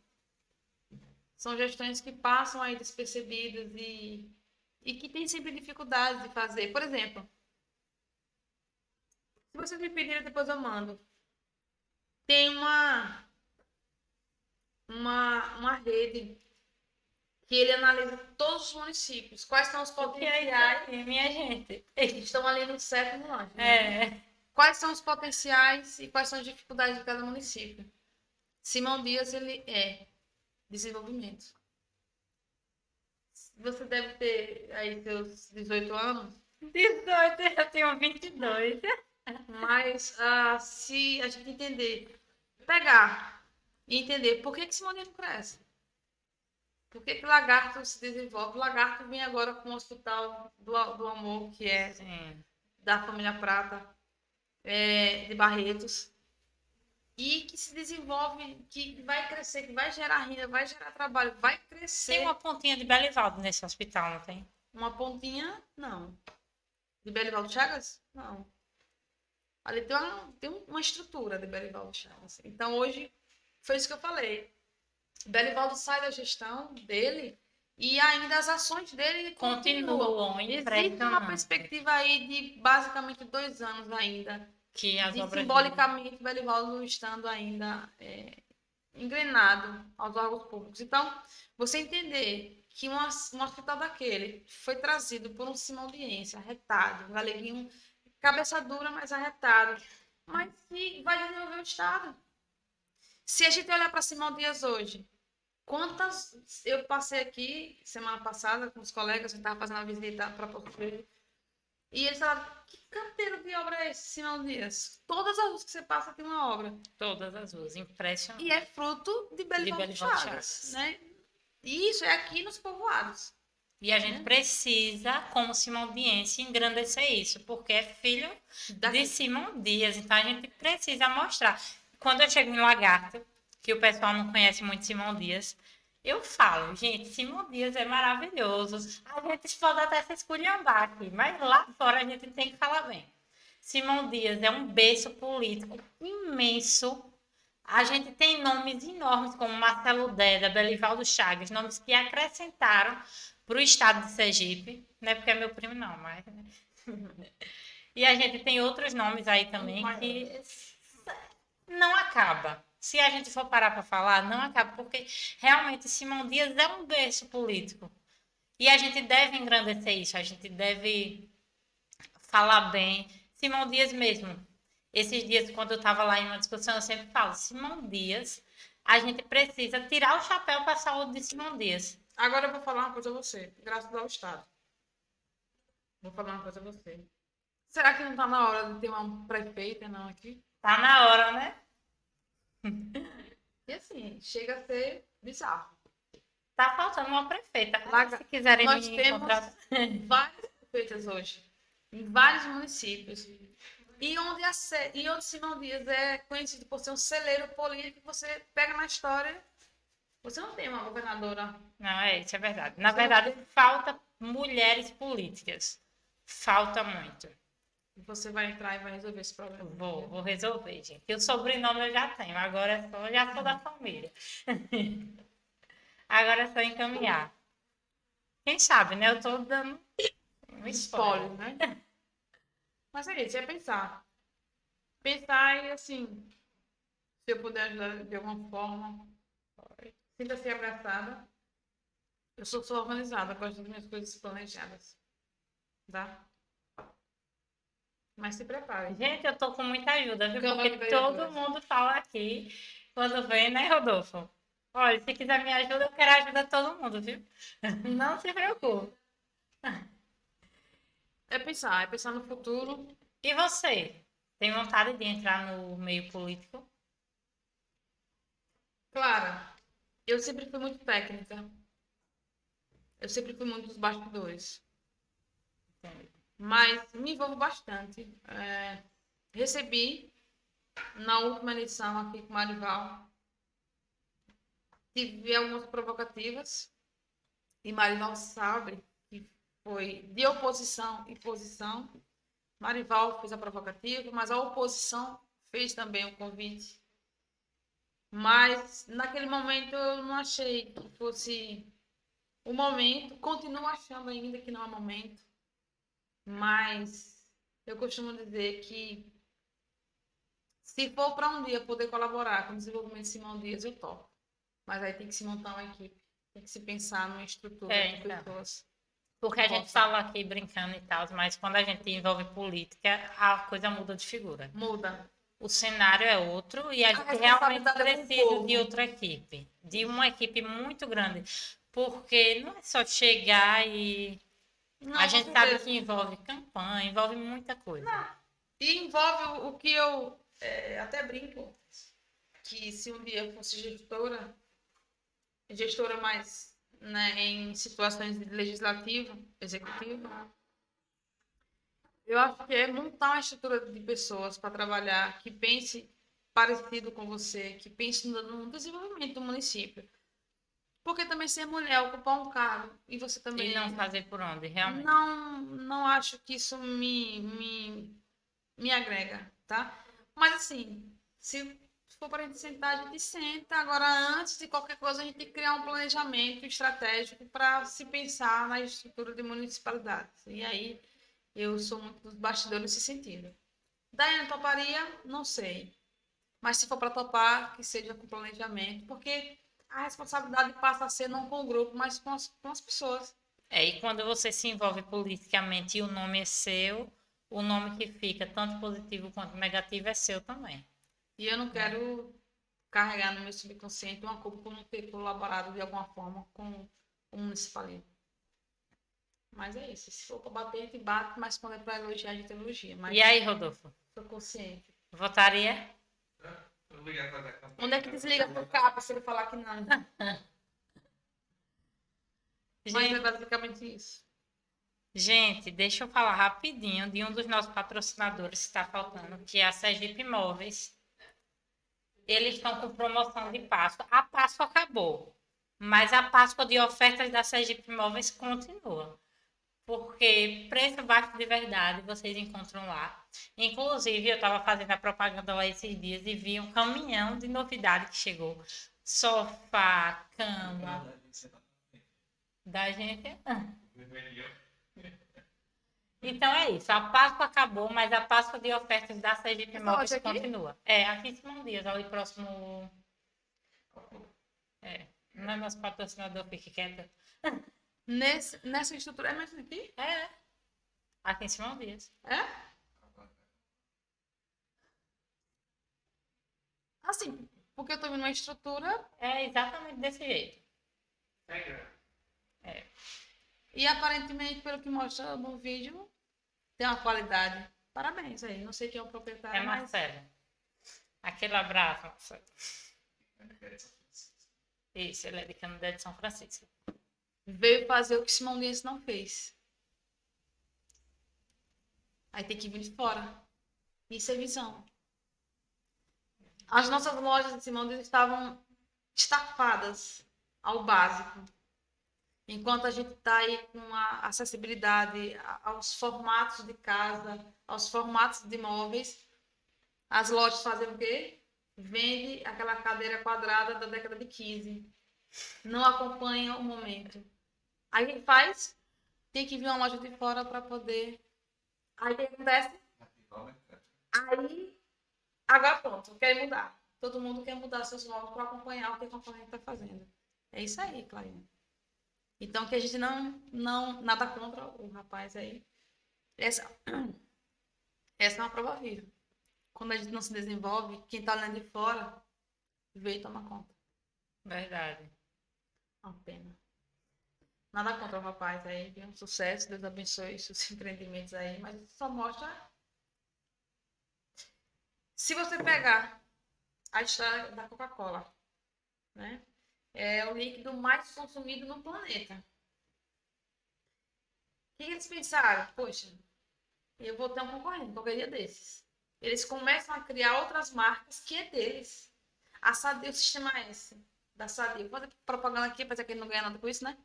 são gestões que passam aí despercebidas e que tem sempre dificuldade de fazer. Por exemplo, se vocês me pedirem, depois eu mando. Tem uma rede que ele analisa todos os municípios. Quais são os E aí, potenciais minha gente? que estão ali no século antes, né? É. Quais são os potenciais e quais são as dificuldades de cada município. Simão Dias, ele é desenvolvimento. Você deve ter aí seus 18 anos, 18, eu tenho 22. mas se a gente pegar e entender por que Simão Dias não cresce. Por que Lagarto se desenvolve? Lagarto vem agora com o Hospital do Amor, que é Sim. da família Prata, de Barretos, e que se desenvolve, que vai crescer, que vai gerar renda, vai gerar trabalho, vai crescer. Tem uma pontinha de Belivaldo nesse hospital, não tem? Uma pontinha, não. De Belivaldo Chagas? Não. Ali tem uma estrutura de Belivaldo Chagas. Então, hoje, foi isso que eu falei. Belivaldo sai da gestão dele e ainda as ações dele continuam. Existe uma impressionante. perspectiva aí de basicamente 2 anos ainda. Que as De obras simbolicamente Belivaldo estando ainda engrenado aos órgãos públicos. Então, você entender que um hospital daquele foi trazido por um simondiense arretado, um galeguinho, cabeça dura, mas arretado, mas que vai desenvolver o Estado. Se a gente olhar para Simão Dias hoje, eu passei aqui semana passada com os colegas que estavam fazendo a visita para Porto Velho, e eles falaram, que canteiro de obra é esse, Simão Dias? Todas as ruas que você passa tem uma obra. Todas as ruas, impressionante. E é fruto de Belivaldo Chagas, né? E isso é aqui nos povoados. E a gente precisa, como simondiense, engrandecer isso, porque é filho de Simão Dias. Então a gente precisa mostrar. Quando eu chego em Lagarto, que o pessoal não conhece muito Simão Dias, eu falo, gente, Simão Dias é maravilhoso. A gente pode até se esculhambar aqui, mas lá fora a gente tem que falar bem. Simão Dias é um berço político imenso. A gente tem nomes enormes como Marcelo Deda, Belivaldo Chagas, nomes que acrescentaram para o estado de Sergipe. Não é porque é meu primo, não, mas... E a gente tem outros nomes aí também que não acaba. Se a gente for parar para falar, não acaba, porque realmente Simão Dias é um berço político. E a gente deve engrandecer isso, a gente deve falar bem. Simão Dias mesmo. Esses dias, quando eu estava lá em uma discussão, eu sempre falo, Simão Dias, a gente precisa tirar o chapéu para a saúde de Simão Dias. Agora eu vou falar uma coisa a você, graças ao Estado. Vou falar uma coisa a você. Será que não está na hora de ter uma prefeita, não, aqui? Tá na hora, né? E assim, chega a ser bizarro. Tá faltando uma prefeita. Lá- Se quiserem Nós me temos contratar. várias prefeitas hoje. em vários municípios. E onde Simão Dias é conhecido por ser um celeiro político, você pega na história, você não tem uma governadora. Não, isso é verdade. Na Você verdade, falta mulheres políticas. Falta muito. Você vai entrar e vai resolver esse problema. Vou resolver, gente. E o sobrenome eu já tenho, agora é só, já sou da família. Agora é só encaminhar. Quem sabe, né? Eu tô dando um spoiler. Espólio, né? Mas é isso, é pensar. Pensar e, assim, se eu puder ajudar de alguma forma, sinta-se abraçada. Eu sou organizada, gosto das minhas coisas planejadas. Tá? Mas se prepare. Gente, eu tô com muita ajuda, viu? Câmara Porque de todo Vereadores. mundo fala aqui, quando vem, né, Rodolfo? Olha, se quiser minha ajuda, eu quero ajuda de todo mundo, viu? Não se preocupe. É pensar no futuro. E você? Tem vontade de entrar no meio político? Clara, eu sempre fui muito técnica. Eu sempre fui muito dos bastidores. Mas me envolvo bastante. Recebi na última eleição aqui com o Marival. Tive algumas provocativas. E Marival sabe que foi de oposição e posição. Marival fez a provocativa, mas a oposição fez também o convite. Mas naquele momento eu não achei que fosse o momento. Continuo achando ainda que não é momento. Mas eu costumo dizer que se for para um dia poder colaborar com o desenvolvimento de Simão Dias, eu topo. Mas aí tem que se montar uma equipe, tem que se pensar numa estrutura de Então. pessoas. Porque a gente Nossa. fala aqui brincando e tal, mas quando a gente envolve política, a coisa muda de figura. Muda. O cenário é outro e a gente realmente responsabilidade é com o precisa povo. de outra equipe, de uma equipe muito grande. Porque não é só chegar e. Não, A com gente sabe certeza. que envolve campanha, envolve muita coisa. E envolve o que eu até brinco, que se um dia eu fosse gestora mais, né, em situações de legislativo, executivo, eu acho que é montar uma estrutura de pessoas para trabalhar que pense parecido com você, que pense no desenvolvimento do município. Porque também ser mulher, ocupar um cargo, e você também E não fazer por onde, realmente. não acho que isso me agrega, tá? Mas assim, se for para a gente sentar, a gente senta. Agora, antes de qualquer coisa, a gente tem que criar um planejamento estratégico para se pensar na estrutura de municipalidades. E aí, eu sou muito dos bastidores nesse sentido. Daiane toparia? Não sei. Mas se for para topar, que seja com planejamento, porque a responsabilidade passa a ser não com o grupo, mas com as pessoas. E quando você se envolve politicamente e o nome é seu, o nome que fica, tanto positivo quanto negativo, é seu também. E eu não quero carregar no meu subconsciente uma culpa por não ter colaborado de alguma forma com o municipalismo. Mas é isso. Se for para bater, a gente bate, mas quando é para elogiar, a gente elogia. Mas E aí, Rodolfo? sou consciente. Votaria? Onde é que desliga pro cabo se ele falar que não? Mas é basicamente isso. Gente, deixa eu falar rapidinho de um dos nossos patrocinadores que está faltando, que é a Sergipe Imóveis. Eles estão com promoção de Páscoa. A Páscoa acabou, mas a Páscoa de ofertas da Sergipe Imóveis continua. Porque preço baixo de verdade vocês encontram lá. Inclusive, eu estava fazendo a propaganda lá esses dias e vi um caminhão de novidade que chegou. Sofá, cama. Da gente. Então é isso. A Páscoa acabou, mas a Páscoa de ofertas da Sergipe Essa Imóveis loja aqui? continua. É, aqui em Simão Dias, ali próximo. Não é nosso patrocinador, fique quieto. Nessa estrutura. É mais aqui? É. Aqui em Simão Dias. É? Assim, porque eu tô vendo uma estrutura É exatamente desse jeito. e aparentemente, pelo que mostra no vídeo, tem uma qualidade. Parabéns aí. Não sei quem é o proprietário, É mas Marcelo. Aquele abraço, Marcelo. Isso, ele é de Canindé de São Francisco. veio fazer o que Simão Dias não fez. Aí tem que vir de fora. Isso é visão. As nossas lojas de Simão estavam estafadas ao básico. Enquanto a gente está aí com a acessibilidade aos formatos de casa, aos formatos de imóveis, as lojas fazem o quê? Vende aquela cadeira quadrada da década de 15. Não acompanha o momento. Aí o que faz? Tem que vir uma loja de fora para poder. Aí o que acontece? Aí, agora pronto, quer mudar. Todo mundo quer mudar seus móveis para acompanhar o que a concorrente está fazendo. É isso aí, Clarinha. Então, que a gente não nada contra o rapaz aí. Essa é uma prova viva. Quando a gente não se desenvolve, quem está olhando de fora veio e toma conta. Verdade. Uma pena. Nada contra o rapaz aí, viu? Sucesso, Deus abençoe os seus empreendimentos aí, mas isso só mostra. Se você pegar a história da Coca-Cola, né? É o líquido mais consumido no planeta. O que eles pensaram? Poxa, eu vou ter um concorrente qualquer dia desses. Eles começam a criar outras marcas que é deles. A Sadia, o sistema S da Sadia. Vou fazer propaganda aqui, apesar que ele não ganha nada com isso, né?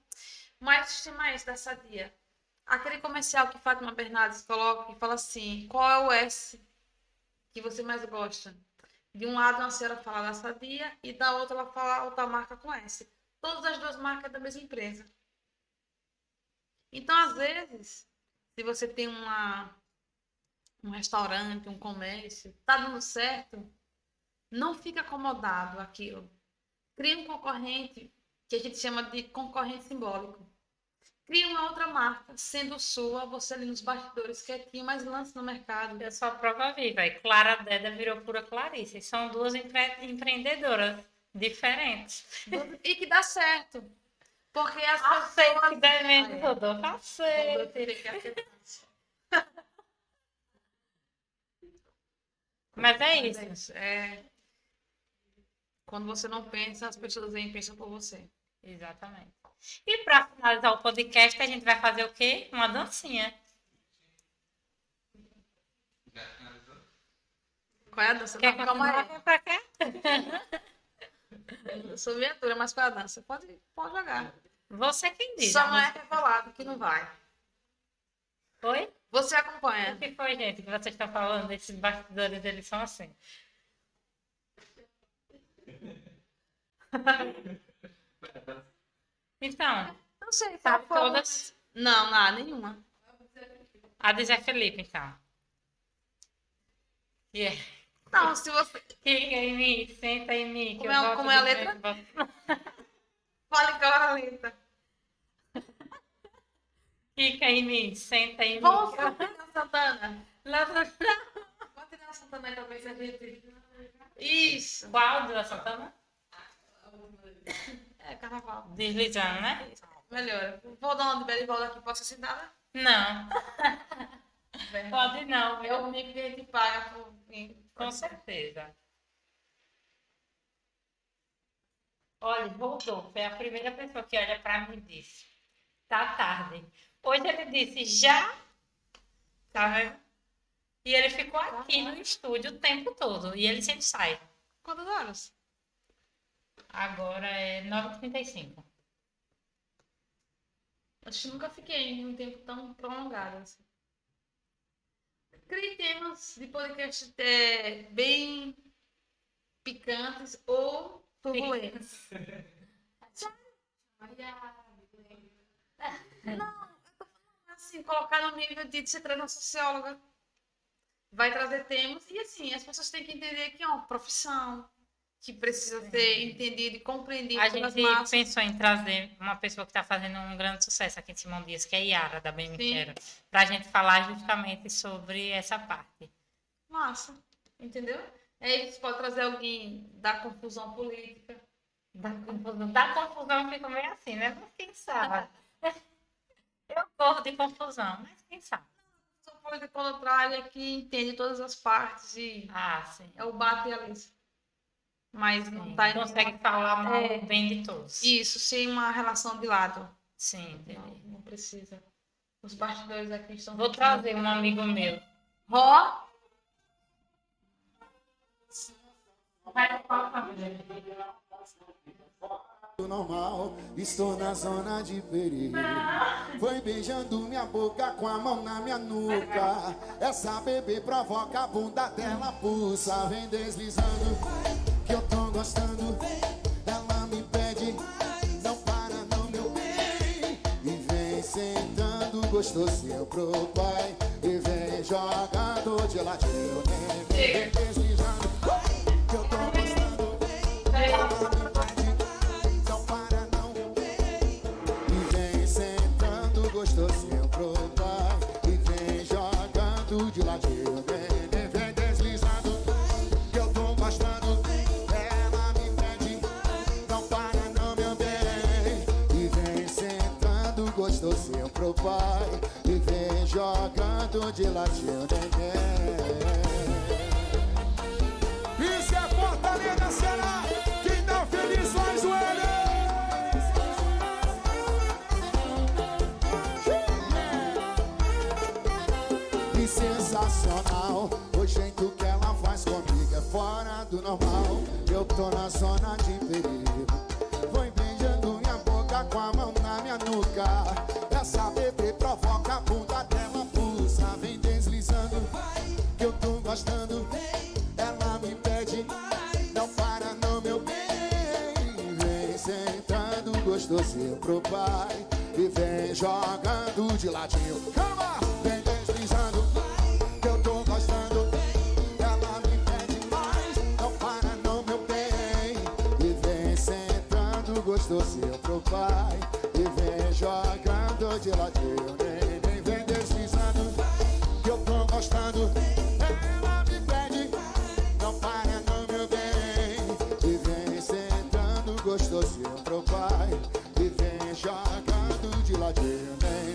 Mas o sistema S da Sadia. Aquele comercial que Fátima Bernardes coloca e fala assim, qual é o S que você mais gosta? De um lado uma senhora fala da Sadia e da outra ela fala outra marca com S. Todas as duas marcas da mesma empresa. Então, às vezes, se você tem um restaurante, um comércio, tá dando certo, não fica acomodado aquilo. Cria um concorrente que a gente chama de concorrente simbólico. Cria uma outra marca, sendo sua, você ali nos bastidores quietinho, mas lance no mercado. Eu sou a prova viva. E Clara Deda virou pura Clarice. São duas empreendedoras diferentes. E que dá certo. Porque as Aceito pessoas... que demência, Aí, Rodolfo. Aceito. Rodolfo, ele quer aceitar. Mas é isso. Quando você não pensa, as pessoas vêm e pensam por você. Exatamente. E para finalizar o podcast, a gente vai fazer o quê? Uma dancinha. Qual é a dança? Quer Não, calma continuar? aí. Vem pra cá. Eu sou viatura, mas qual é a dança? Pode jogar. Você quem diz. Só a não é música. rebolado que não vai. Foi? Você O acompanha. que foi, gente, que vocês estão falando? Esses bastidores, eles são assim. Então, Não sei, sabe qual foi? todas? Não, nenhuma. A de Zé Felipe, então. Yeah. Não, se você... Fica em mim, senta em mim. Que Como eu é- boto como é a de letra? frente, boto- Fala em câmera lenta. Fica em mim, senta em mim. Vamos tirar Santana. Lá- Vamos tirar Santana aí pra ver se a gente... Isso. Qual de Santana? É, carnaval. Deslizando, né? Melhor. Vou dar uma de Berivaldo aqui, posso ser sentada? Não, pode não, É viu? o mico que a gente paga por... Com certeza. Olha, Rodolfo é a primeira pessoa que olha para mim e disse: tá tarde. Hoje ele disse: já. Tá vendo? E ele ficou aqui no estúdio o tempo todo. E ele sempre sai. Quantas horas? Agora é 9h35. Acho que nunca fiquei em um tempo tão prolongado assim. Crie temas de podcast bem picantes ou turbulentos. Assim, colocar no nível de se treinar socióloga. Vai trazer temas e assim, as pessoas têm que entender que é uma profissão que precisa ser entendida e compreendida A pelas gente massas. pensou em trazer uma pessoa que está fazendo um grande sucesso aqui em Simão Dias, que é Yara, da Bem Me Sim. Quero, para a gente falar justamente sobre essa parte. Massa, entendeu? Aí você pode trazer alguém da confusão política. Da confusão fica meio assim, né? Mas quem sabe? Eu gosto de confusão, mas quem sabe? Confusão política contrária que entende todas as partes e Ah, sim. é o bate e a Alice. Mas não tá Consegue falar mal É. bem de todos. isso, sem uma relação de lado. Sim, entendi. Não precisa. Os bastidores aqui estão. Vou trazer um amigo meu Ró. Normal, estou na zona de perigo. Foi beijando minha boca com a mão na minha nuca. Essa bebê provoca a bunda dela, pulsa. Vem deslizando, que eu tô gostando. Ela me pede, não para não, meu bem. E vem sentando gostosinho pro pai. E vem jogando de ladinho, vem deslizando, que eu tô gostando. Ela me pede, não para não, meu bem. E vem sentando gostosinho pro pai. E vem jogando de ladinho, vem deslizando, que eu tô gostando. Ela me pede, não para não, meu bem. E vem sentando gostosinho pro pai. E vem jogando de ladinho, Isso é Fortaleza, será? Quem tá feliz faz o E sensacional, o jeito que ela faz comigo é fora do normal. Eu tô na zona de perigo. Foi beijando minha boca com a mão na minha nuca. Essa bebê provoca a bunda dela, pulsa. Vem deslizando, que eu tô gostando. Ela me pede, não para não, meu bem. Vem sentando gostosinho pro pai. E vem jogando de ladinho, calma. Vem deslizando, que eu tô gostando. Ela me pede mais, não para não, meu bem. E vem sentando gostosinho pro pai. E vem jogando de ladinho, nem vem deslizando, que eu tô gostando. Ela me pede, não para não, meu bem. E vem sentando gostosinho pro pai. E vem jogando de ladinho.